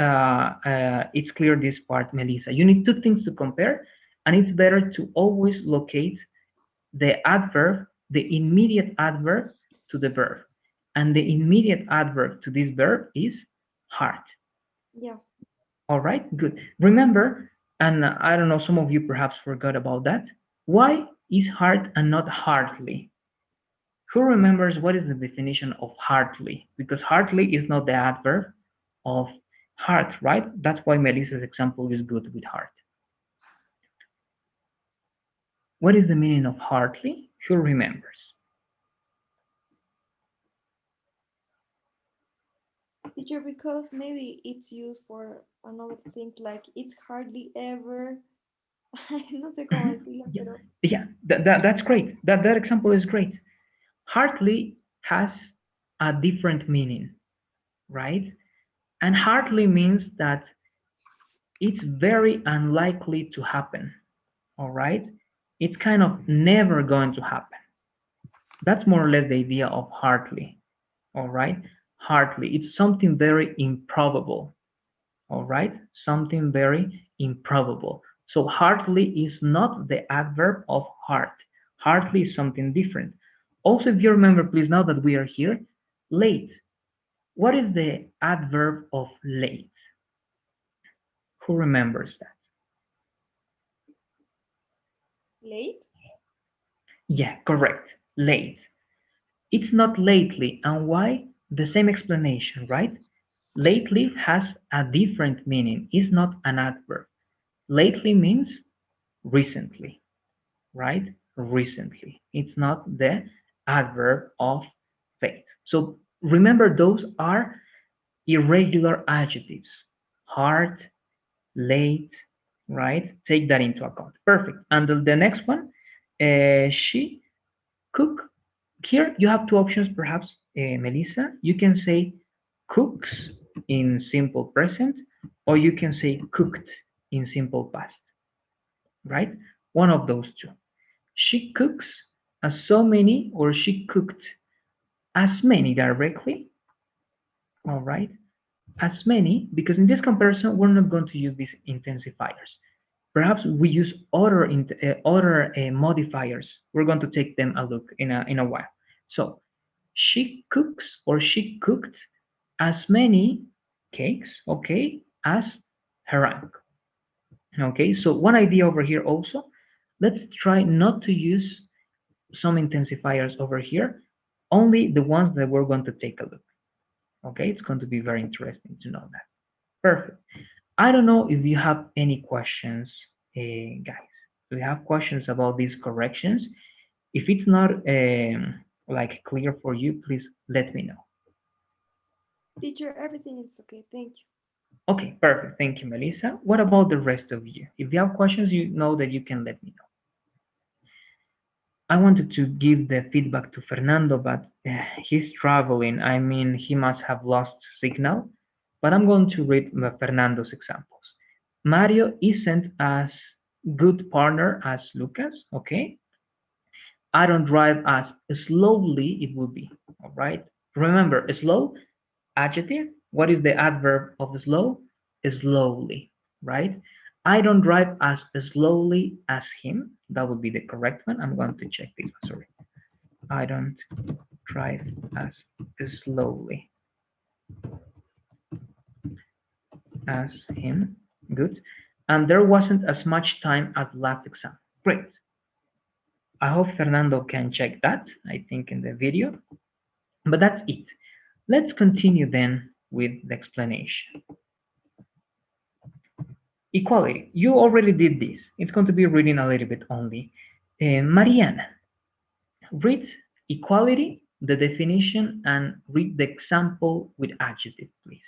it's clear this part, Melissa. You need two things to compare, and it's better to always locate the adverb, the immediate adverb to the verb. And the immediate adverb to this verb is hard. Yeah. All right, good. Remember, and I don't know, some of you perhaps forgot about that. Why is hard and not hardly? Who remembers what is the definition of hardly? Because hardly is not the adverb of hard, right? That's why Melissa's example is good with hard. What is the meaning of hardly? Who remembers? Teacher, because maybe it's used for another thing, like it's hardly ever. No sé cómo decirlo, pero... Yeah, that's great. That example is great. Hardly has a different meaning, right? And hardly means that it's very unlikely to happen, all right? It's kind of never going to happen. That's more or less the idea of hardly, all right? Hardly, it's something very improbable, all right? Something very improbable. So hardly is not the adverb of hard. Hardly is something different. Also, if you remember, please, now that we are here, late. What is the adverb of late? Who remembers that? Late? Yeah, correct. Late. It's not lately. And why? The same explanation, right? Lately has a different meaning. It's not an adverb. Lately means recently, right? Recently. It's not the adverb of late. So remember, those are irregular adjectives. Hard, late, right? Take that into account. Perfect. And the next one, she cook. Here you have two options, perhaps, Melissa. You can say cooks in simple present, or you can say cooked in simple past, right? One of those two. She cooks as so many, or she cooked as many directly, all right? As many, because in this comparison, we're not going to use these intensifiers. Perhaps we use other modifiers. We're going to take them a look in a while. So she cooks, or she cooked as many cakes, okay, as her rank. Okay, so one idea over here also, let's try not to use some intensifiers over here, only the ones that we're going to take a look. Okay, it's going to be very interesting to know that. Perfect. I don't know if you have any questions, guys. Do you have questions about these corrections? If it's not like clear for you, please let me know. Teacher, everything is okay. Thank you. Okay, perfect. Thank you, Melissa. What about the rest of you? If you have questions, you know that you can let me know. I wanted to give the feedback to Fernando, but he's traveling. I mean, he must have lost signal. But I'm going to read Fernando's examples. Mario isn't as good partner as Lucas, okay? I don't drive as slowly it would be, all right? Remember, slow, adjective. What is the adverb of slow? Slowly, right? I don't drive as slowly as him. That would be the correct one. I'm going to check this one, sorry. I don't drive as slowly as him. Good. And there wasn't as much time as last exam. Great. I hope Fernando can check that, I think, in the video. But that's it. Let's continue then with the explanation. Equality. You already did this. It's going to be reading a little bit only. Mariana, read equality, the definition, and read the example with adjective, please.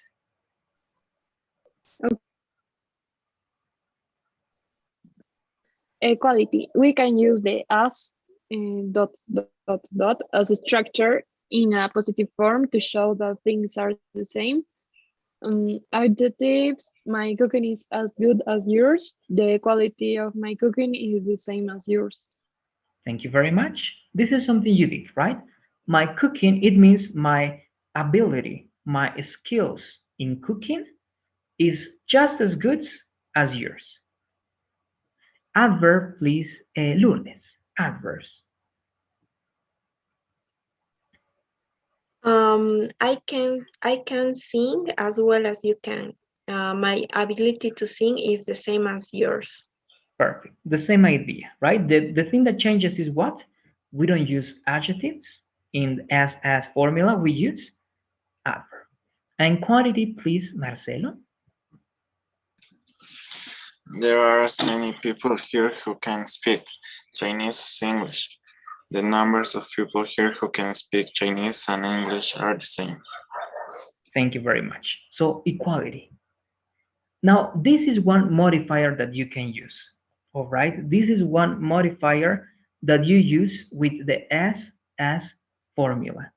Equality. We can use the as dot dot dot as a structure in a positive form to show that things are the same. Adjectives, my cooking is as good as yours. The quality of my cooking is the same as yours. Thank you very much. This is something you did, right? My cooking, it means my ability, my skills in cooking is just as good as yours. Adverb, please, Lourdes. Adverbs. I can sing as well as you can. My ability to sing is the same as yours. Perfect. The same idea, right? The thing that changes is what? We don't use adjectives in as formula. We use adverb. And quantity, please, Marcelo. There are as many people here who can speak Chinese as English. The numbers of people here who can speak Chinese and English are the same. Thank you very much. So equality. Now, this is one modifier that you can use. All right. This is one modifier that you use with the as formula,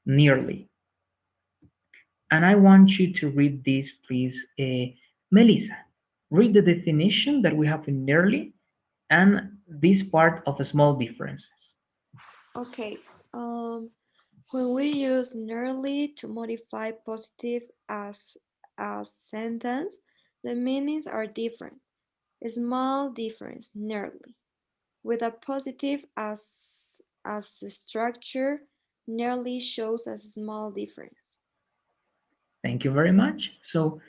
nearly. And I want you to read this, please. Melissa, read the definition that we have in nearly and this part of the small differences. Okay. When we use nearly to modify positive as sentence, the meanings are different. A small difference, nearly. With a positive as a structure, nearly shows a small difference. Thank you very much. So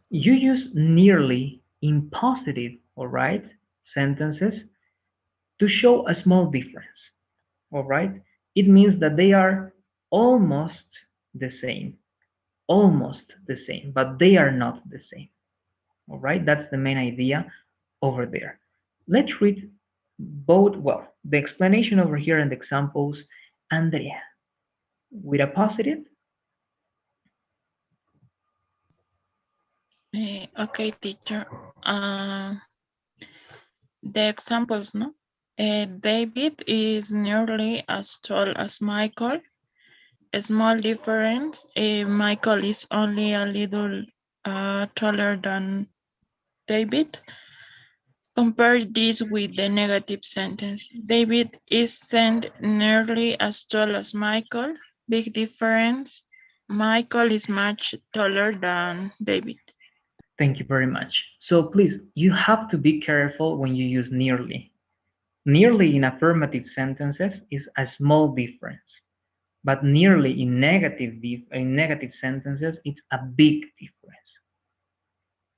you use nearly in positive, all right, sentences to show a small difference, all right? It means that they are almost the same, but they are not the same, all right? That's the main idea over there. Let's read both, well, the explanation over here and the examples. Andrea, with a positive. Okay, teacher. the examples, no? David is nearly as tall as Michael. A small difference. Michael is only a little taller than David. Compare this with the negative sentence. David isn't nearly as tall as Michael. Big difference. Michael is much taller than David. Thank you very much. So please, you have to be careful when you use nearly. Nearly in affirmative sentences is a small difference, but nearly in negative sentences, it's a big difference.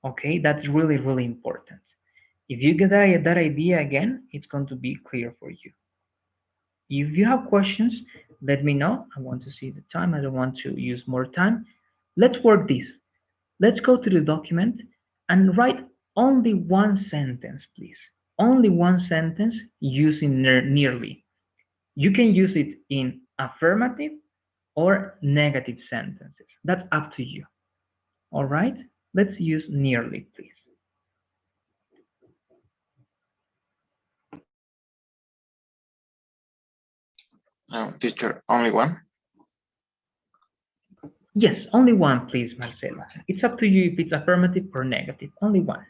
Okay, that's really, really important. If you get that idea again, it's going to be clear for you. If you have questions, let me know. I want to see the time. I don't want to use more time. Let's work this. Let's go to the document and write only one sentence, please. Only one sentence using nearly. You can use it in affirmative or negative sentences. That's up to you. All right? Let's use nearly, please. Teacher, only one? Yes, only one, please, Marcela. It's up to you if it's affirmative or negative. Only one.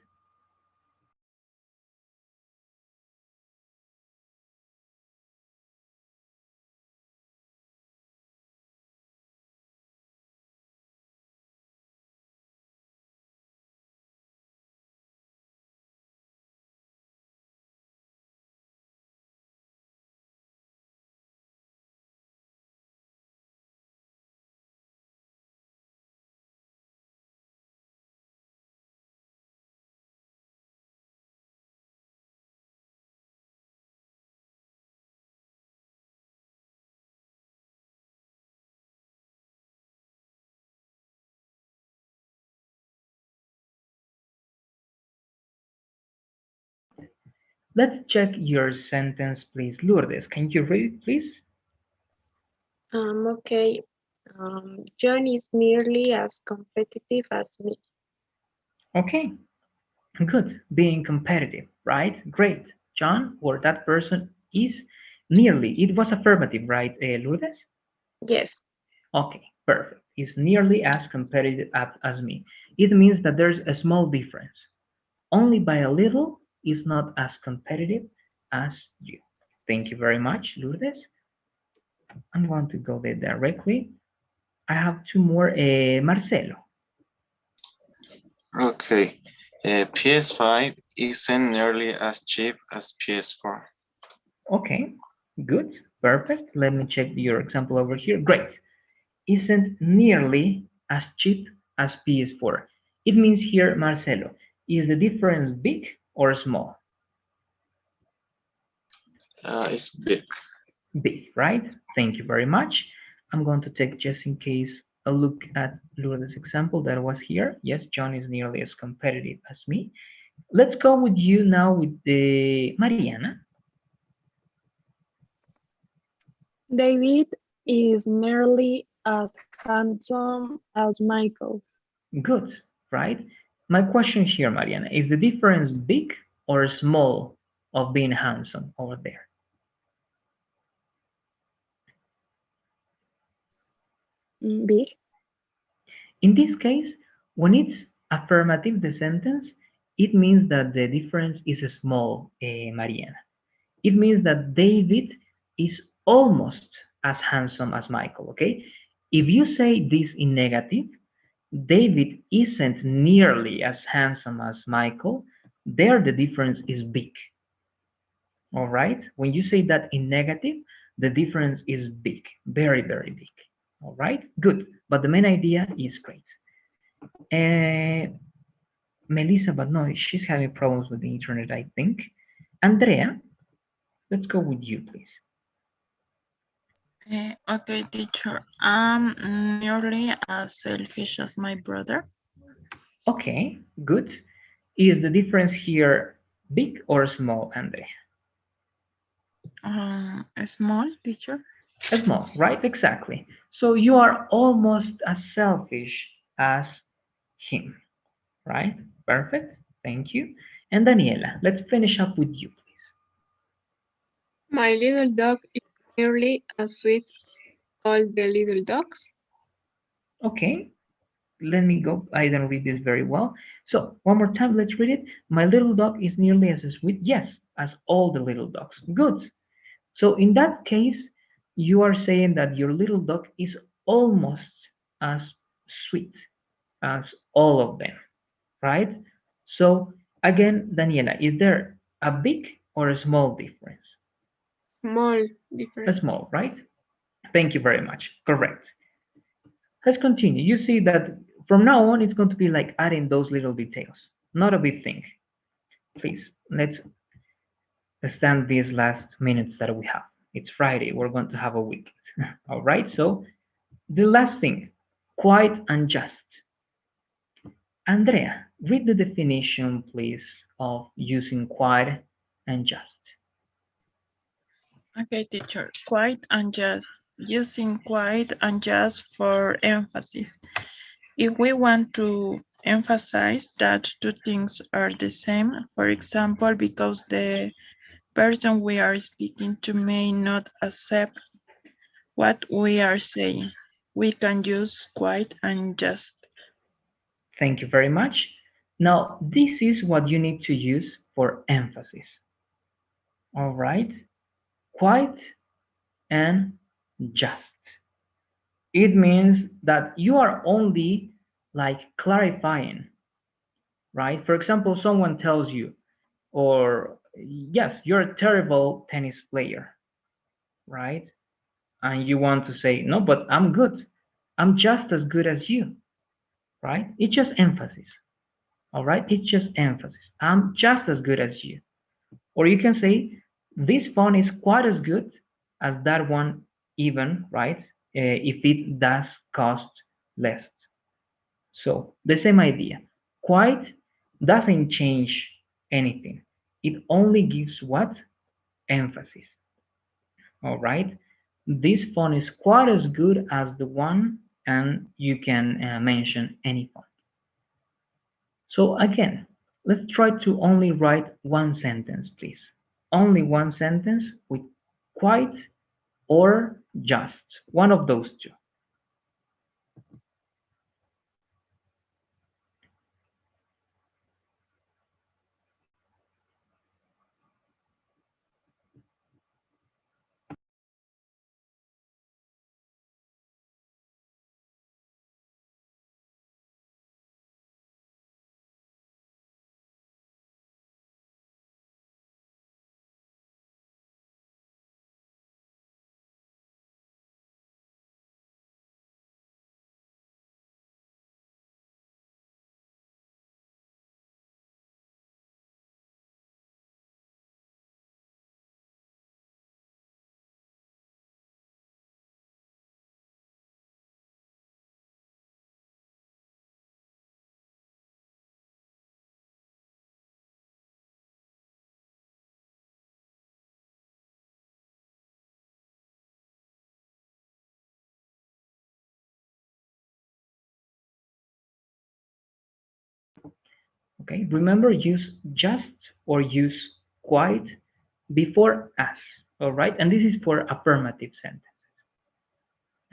Let's check your sentence, please. Lourdes, can you read it, please? Okay. John is nearly as competitive as me. Okay, good. Being competitive, right? Great. John, or that person is nearly. It was affirmative, right, Lourdes? Yes. Okay, perfect. Is nearly as competitive as me. It means that there's a small difference. Only by a little is not as competitive as you. Thank you very much, Lourdes. I'm going to go there directly. I have two more. Marcelo. Okay. PS5 isn't nearly as cheap as PS4. Okay, good, perfect. Let me check your example over here. Great. Isn't nearly as cheap as PS4. It means here, Marcelo, is the difference big or small? It's big. Big, right? Thank you very much. I'm going to take, just in case, a look at Lourdes' example that was here. Yes, John is nearly as competitive as me. Let's go with you now with the Mariana. David is nearly as handsome as Michael. Good, right? My question here, Mariana, is the difference big or small of being handsome over there? Big. In this case, when it's affirmative, the sentence, it means that the difference is small, Mariana. It means that David is almost as handsome as Michael, okay? If you say this in negative, David isn't nearly as handsome as Michael, there the difference is big. All right? When you say that in negative, the difference is big, very, very big. All right? Good. But the main idea is great. Melissa, but no, she's having problems with the internet, I think. Andrea, let's go with you, please. Okay, teacher. I'm nearly as selfish as my brother. Okay, good. Is the difference here big or small, Andrea? Small, teacher. Small, right? Exactly. So you are almost as selfish as him, right? Perfect. Thank you. And Daniela, let's finish up with you, please. My little dog is nearly as sweet as all the little dogs. Okay, let me go. I don't read this very well. So one more time, let's read it. My little dog is nearly as sweet, yes, as all the little dogs. Good. So in that case, you are saying that your little dog is almost as sweet as all of them, right? So again, Daniela, is there a big or a small difference? Small A difference. small, right? Thank you very much. Correct. Let's continue. You see that from now on, it's going to be like adding those little details, not a big thing. Please, let's stand these last minutes that we have. It's Friday. We're going to have a week. All right. So the last thing, quite and just. Andrea, read the definition, please, of using quite and just. Okay, teacher. Quite and just. Using quite and just for emphasis. If we want to emphasize that two things are the same, for example, because the person we are speaking to may not accept what we are saying, we can use quite and just. Thank you very much. Now, this is what you need to use for emphasis. All right. Quite and just. It means that you are only like clarifying, right? For example, someone tells you, or yes, you're a terrible tennis player, right? And you want to say, no, but I'm good. I'm just as good as you, right? It's just emphasis, all right? It's just emphasis. I'm just as good as you. Or you can say, this phone is quite as good as that one, even, right? If it does cost less. So the same idea. Quite doesn't change anything. It only gives what? Emphasis. All right. This phone is quite as good as the one, and you can mention any phone. So again, let's try to only write one sentence, please. Only one sentence with quite or just, one of those two. Okay, remember, use just or use quite before as. All right, and this is for affirmative sentence.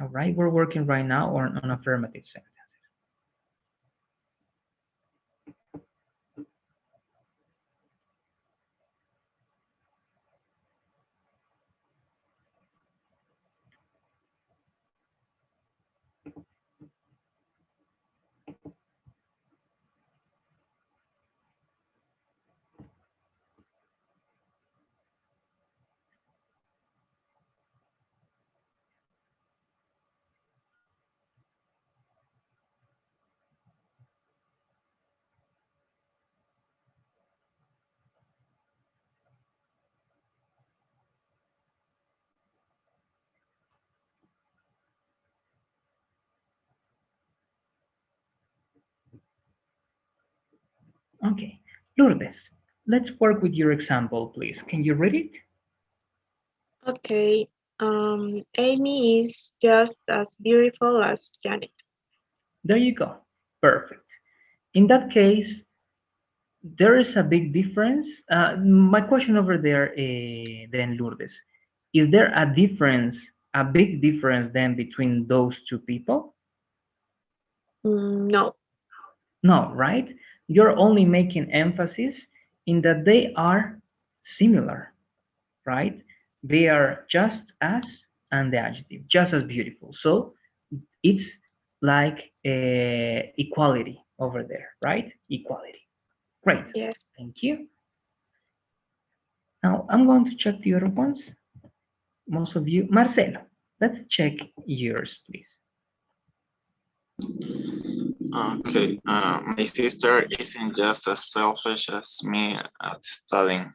All right, we're working right now on affirmative sentence. Okay, Lourdes, let's work with your example, please. Can you read it? Okay. Amy is just as beautiful as Janet. There you go. Perfect. In that case, there is a big difference. My question over there, then Lourdes, is there a difference, a big difference then between those two people? No. No, right? You're only making emphasis in that they are similar, right? They are just as, and the adjective, just as beautiful. So it's like equality over there, right? Equality. Great. Yes. Thank you. Now I'm going to check the other ones. Most of you. Marcelo, let's check yours, please. Okay, my sister isn't just as selfish as me at studying.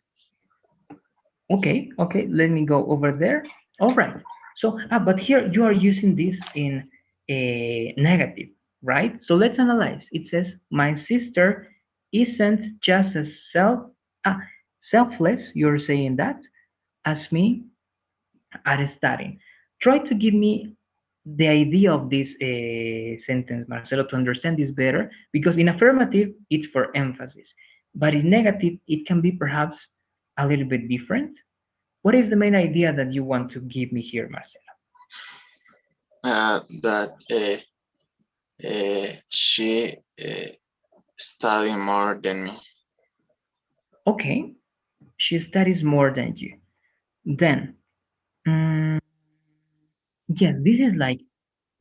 Okay, okay, let me go over there. All right. So, but here you are using this in a negative, right? So let's analyze. It says, my sister isn't just as selfless, you're saying that, as me at studying. Try to give me the idea of this sentence, Marcelo, to understand this better, because in affirmative, it's for emphasis. But in negative, it can be perhaps a little bit different. What is the main idea that you want to give me here, Marcelo? That she study more than me. Okay, she studies more than you. Then, yes, this is like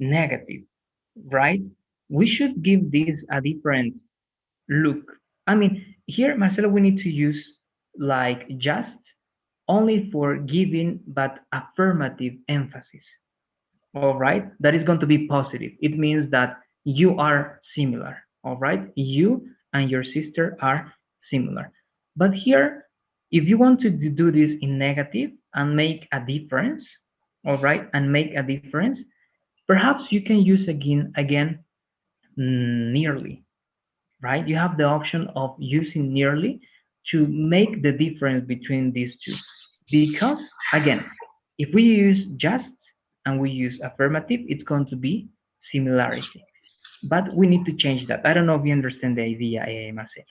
negative, right? We should give this a different look. I mean, here, Marcelo, we need to use like just only for giving but affirmative emphasis. All right, that is going to be positive. It means that you are similar. All right, you and your sister are similar. But here, if you want to do this in negative and make a difference, all right, and make a difference, perhaps you can use again nearly, right? You have the option of using nearly to make the difference between these two. Because, again, if we use just and we use affirmative, it's going to be similarity. But we need to change that. I don't know if you understand the idea, Marcelo.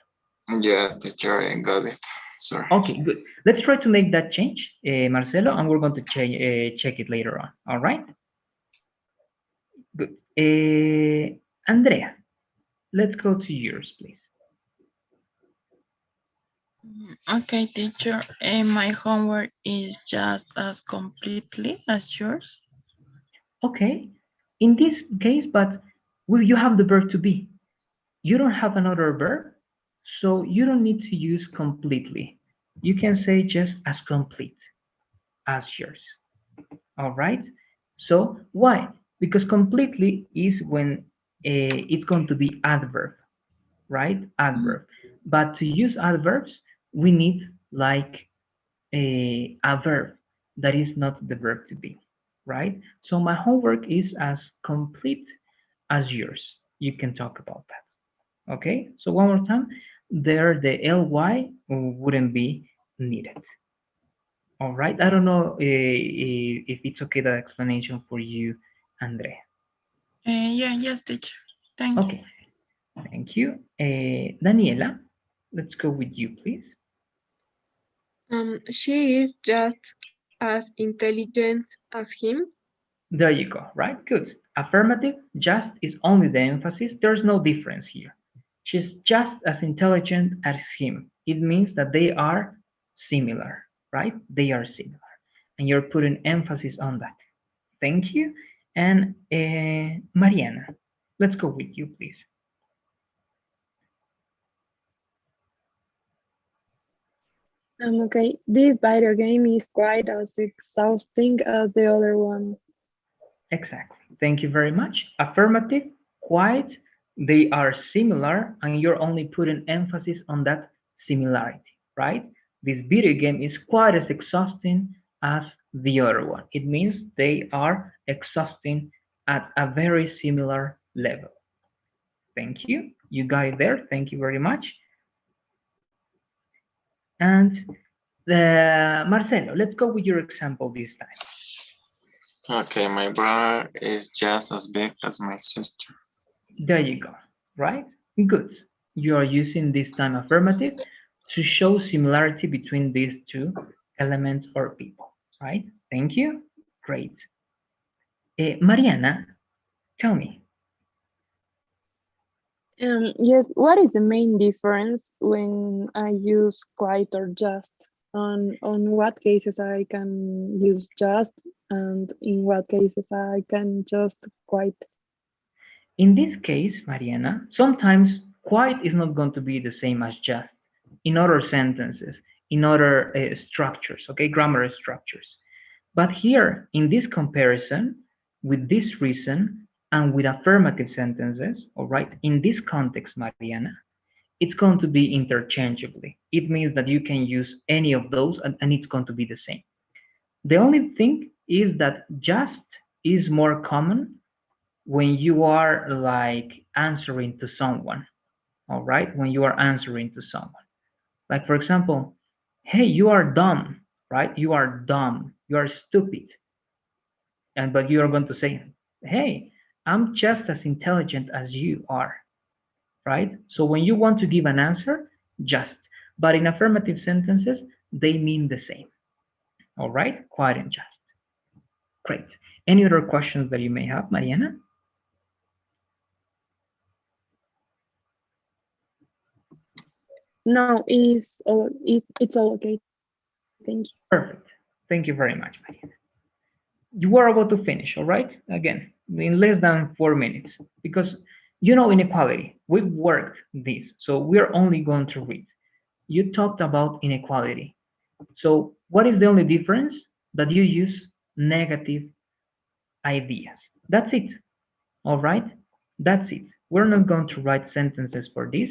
Yeah, teacher, I got it. Sorry. Okay, good. Let's try to make that change, Marcelo, and we're going to check it later on. All right? Good. Andrea, let's go to yours, please. Okay, teacher. And my homework is just as completely as yours. Okay. In this case, but you have the verb to be. You don't have another verb, so you don't need to use completely. You can say just as complete as yours. All right? So why? Because completely is when it's going to be adverb, right? Adverb. But to use adverbs, we need like a verb that is not the verb to be, right? So my homework is as complete as yours. You can talk about that. Okay, so one more time, there the ly wouldn't be needed. All right, I don't know if it's okay, that explanation for you, Andrea. Yeah, yes, teacher. Thank you. Okay, thank you. Daniela, let's go with you, please. She is just as intelligent as him. There you go, right? Good. Affirmative, just is only the emphasis. There's no difference here. She's just as intelligent as him. It means that they are similar, right? They are similar. And you're putting emphasis on that. Thank you. And Mariana, let's go with you, please. Okay, this video game is quite as exhausting as the other one. Exactly. Thank you very much. Affirmative, quite, they are similar, and you're only putting emphasis on that similarity, right? This video game is quite as exhausting as the other one. It means they are exhausting at a very similar level. Thank you. You got it there. Thank you very much. And Marcelo, let's go with your example this time. Okay, my brother is just as big as my sister. There you go, right? Good. you are using this time affirmative to show similarity between these two elements or people, right? Thank you. Great. Mariana, tell me. Yes, what is the main difference when I use quite or just? On what cases I can use just and in what cases I can just quite? In this case, Mariana, sometimes quite is not going to be the same as just in other sentences, in other structures, okay, grammar structures. But here, in this comparison, with this reason and with affirmative sentences, all right, in this context, Mariana, it's going to be interchangeably. It means that you can use any of those and it's going to be the same. The only thing is that just is more common when you are like answering to someone, all right? When you are answering to someone. Like, for example, hey, you are dumb, right? You are dumb. You are stupid. And but you are going to say, hey, I'm just as intelligent as you are, right? So when you want to give an answer, just. But in affirmative sentences, they mean the same. All right? Quite and just. Great. Any other questions that you may have, Mariana? No, it's all okay. Thank you. Perfect. Thank you very much, Mariana. You are about to finish, all right? Again, in less than 4 minutes, because you know inequality. We've worked this, so we're only going to read. You talked about inequality. So what is the only difference? That you use negative ideas. That's it. All right? That's it. We're not going to write sentences for this.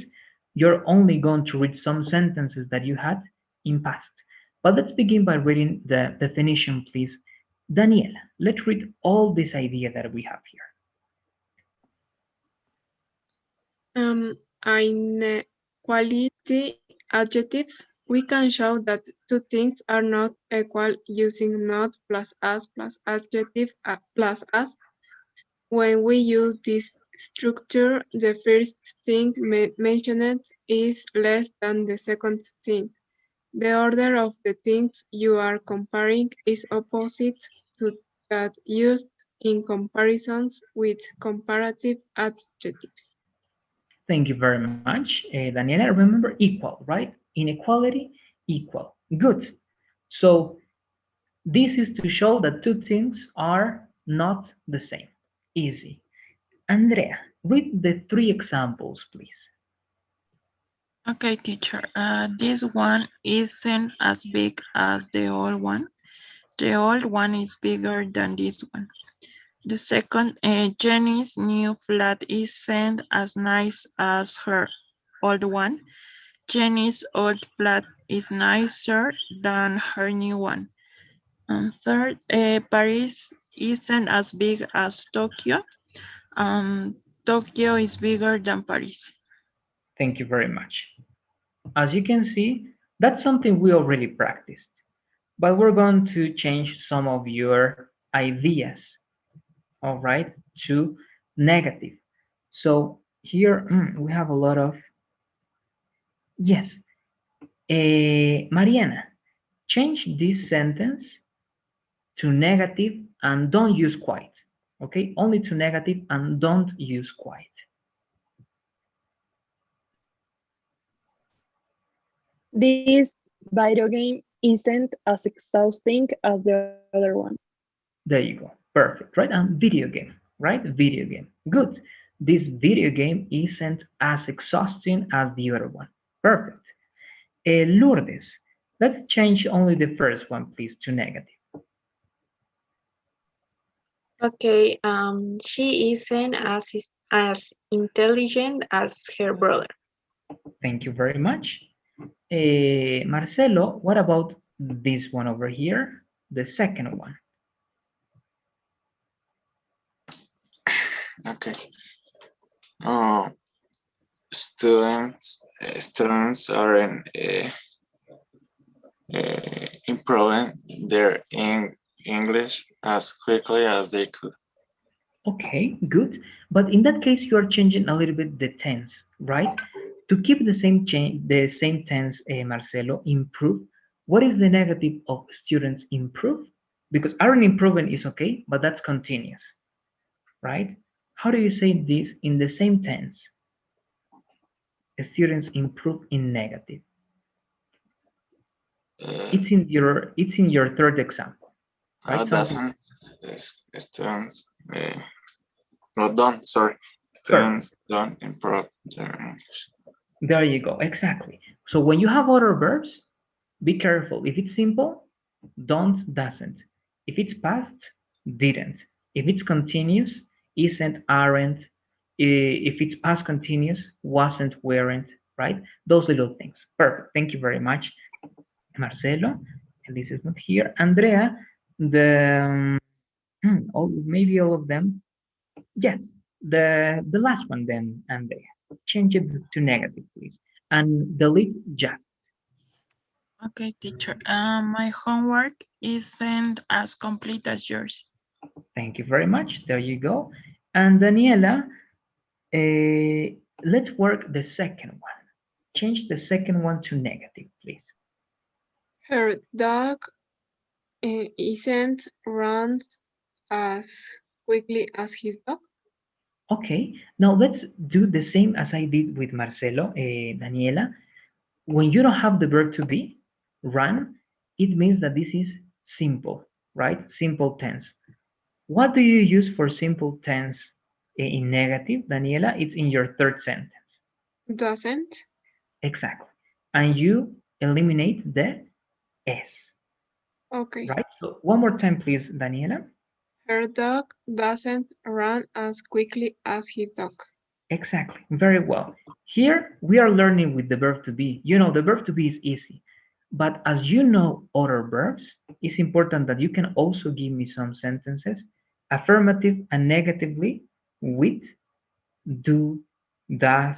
You're only going to read some sentences that you had in past. But let's begin by reading the definition, please. Daniela, let's read all this idea that we have here. Inequality adjectives. We can show that two things are not equal using not plus adjective plus as. When we use this structure, the first thing mentioned is less than the second thing. The order of the things you are comparing is opposite to that used in comparisons with comparative adjectives. Thank you very much, Daniela. Remember equal, right? Inequality, equal. Good. So this is to show that two things are not the same. Easy. Andrea, read the 3 examples, please. Okay, teacher. This one isn't as big as the old one. The old one is bigger than this one. The second, Jenny's new flat isn't as nice as her old one. Jenny's old flat is nicer than her new one. And third, Paris isn't as big as Tokyo. Tokyo is bigger than Paris. Thank you very much. As you can see, that's something we already practiced, but we're going to change some of your ideas, all right, to negative. So here we have a lot of, yes. Mariana, change this sentence to negative and don't use quite, okay? Only to negative and don't use quite. This video game isn't as exhausting as the other one. There you go. Perfect, right? And video game, right? Video game. Good. This video game isn't as exhausting as the other one. Perfect. Lourdes, let's change only the first one, please, to negative. Okay, she isn't as intelligent as her brother. Thank you very much. Marcelo, what about this one over here? The second one. Okay. Students are improving their English as quickly as they could. Okay, good. But in that case, you are changing a little bit the tense, right? To keep the same change, the same tense, Marcelo, improve. What is the negative of students improve? Because aren't improving is okay, but that's continuous, right? How do you say this in the same tense? Students improve in negative. It's in your third example, right? Doesn't students not done, sorry. Students don't improve their English. There you go, exactly. So when you have other verbs, be careful. If it's simple, don't, doesn't. If it's past, didn't. If it's continuous, isn't, aren't. If it's past continuous, wasn't, weren't, right? Those little things. Perfect. Thank you very much, Marcelo. And this is not here. Andrea, maybe all of them. Yes, the last one then, Andrea. Change it to negative, please. And delete just. Okay, teacher. My homework isn't as complete as yours. Thank you very much. There you go. And Daniela, let's work the second one. Change the second one to negative, please. Her dog isn't runs as quickly as his dog. Okay, now let's do the same as I did with Marcelo, Daniela. When you don't have the verb to be, run, it means that this is simple, right? Simple tense. What do you use for simple tense in negative, Daniela? It's in your third sentence. Doesn't. Exactly. And you eliminate the S. Okay. Right? So one more time, please, Daniela. Her dog doesn't run as quickly as his dog. Exactly. Very well. Here we are learning with the verb to be. You know, the verb to be is easy. But as you know other verbs, it's important that you can also give me some sentences, affirmative and negatively, with, do, does,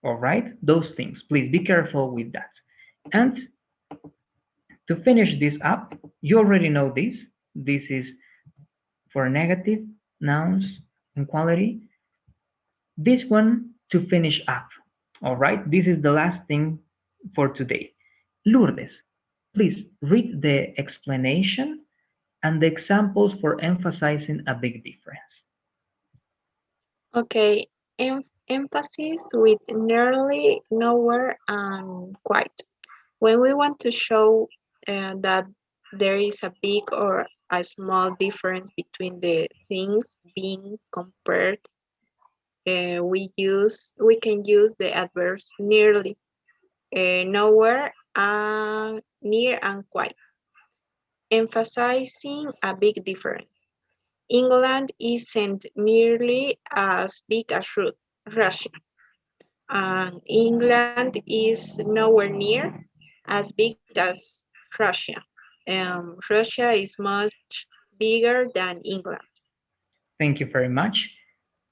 all right? Those things. Please be careful with that. And to finish this up, you already know this. This is for negative, nouns, and quality. This one to finish up. All right, this is the last thing for today. Lourdes, please read the explanation and the examples for emphasizing a big difference. Okay, emphasis with nearly, nowhere, and quite. When we want to show that there is a big or a small difference between the things being compared, we can use the adverbs nearly, nowhere, near, and quite, emphasizing a big difference. England isn't nearly as big as Russia, and England is nowhere near as big as Russia. Russia is much bigger than England. Thank you very much.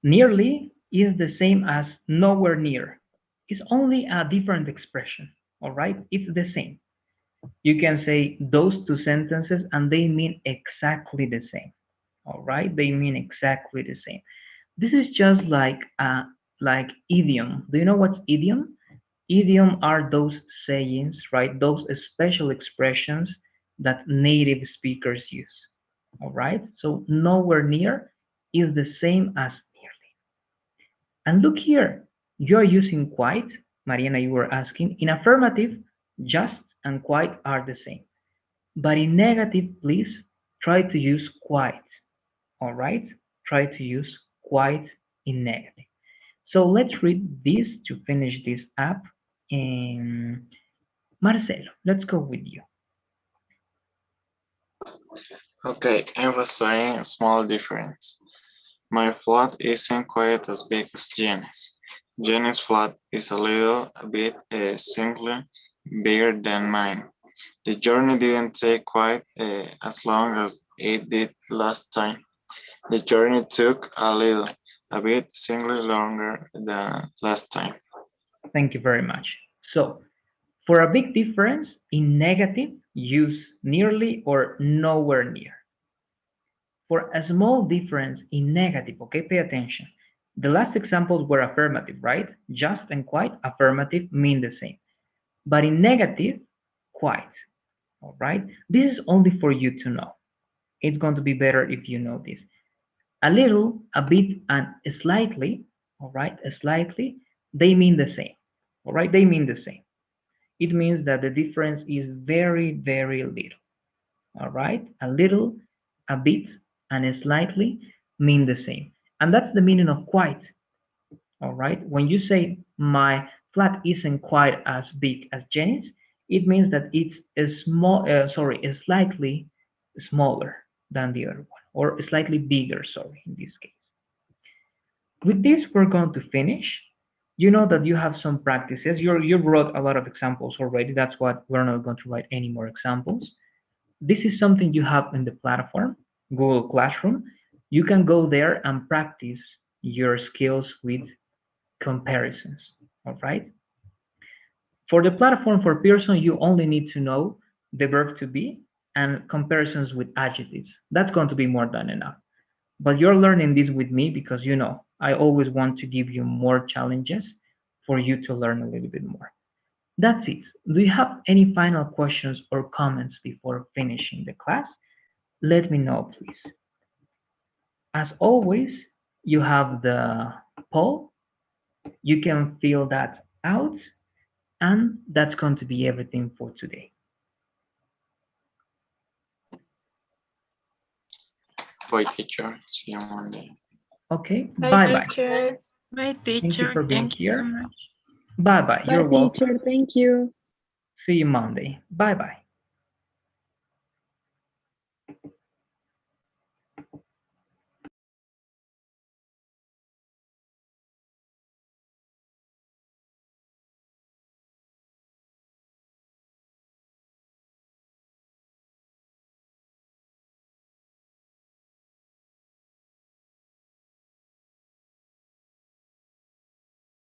Nearly is the same as nowhere near. It's only a different expression, all right? It's the same. You can say those two sentences and they mean exactly the same. All right, they mean exactly the same. This is just like idiom. Do you know what's idiom? Idiom are those sayings, right? Those special expressions that native speakers use. All right, so nowhere near is the same as nearly. And look here, you're using quite. Mariana, you were asking. In affirmative, just and quite are the same. But in negative, please try to use quite. All right, try to use quite in negative. So let's read this to finish this up. And Marcelo, let's go with you. Okay, emphasizing a small difference. My flat isn't quite as big as Jenny's. Jenny's flat is a little bit simply bigger than mine. The journey didn't take quite as long as it did last time. The journey took a bit simply longer than last time. Thank you very much. So for a big difference in negative, use nearly or nowhere near. For a small difference in negative, okay, pay attention. The last examples were affirmative, right? Just and quite, affirmative mean the same. But in negative, quite, all right? This is only for you to know. It's going to be better if you know this. A little, a bit, and slightly, all right? Slightly, they mean the same, all right? They mean the same. It means that the difference is very, very little, all right? A little, a bit, and slightly mean the same. And that's the meaning of quite, all right? When you say my flat isn't quite as big as Jenny's, it means that it's slightly smaller than the other one, or slightly bigger, sorry, in this case. With this, we're going to finish. You know that you have some practices. You wrote a lot of examples already. That's what we're not going to write any more examples. This is something you have in the platform, Google Classroom. You can go there and practice your skills with comparisons, all right? For the platform for Pearson, you only need to know the verb to be and comparisons with adjectives. That's going to be more than enough. But you're learning this with me because you know I always want to give you more challenges for you to learn a little bit more. That's it. Do you have any final questions or comments before finishing the class? Let me know, please. As always, you have the poll. You can fill that out, and that's going to be everything for today. Bye, teacher. See you Monday. Okay, Bye, bye-bye. teacher. Bye, Thank you teacher. for being Thank you so here. much. Bye-bye. You're welcome. Thank you. See you Monday. Bye-bye.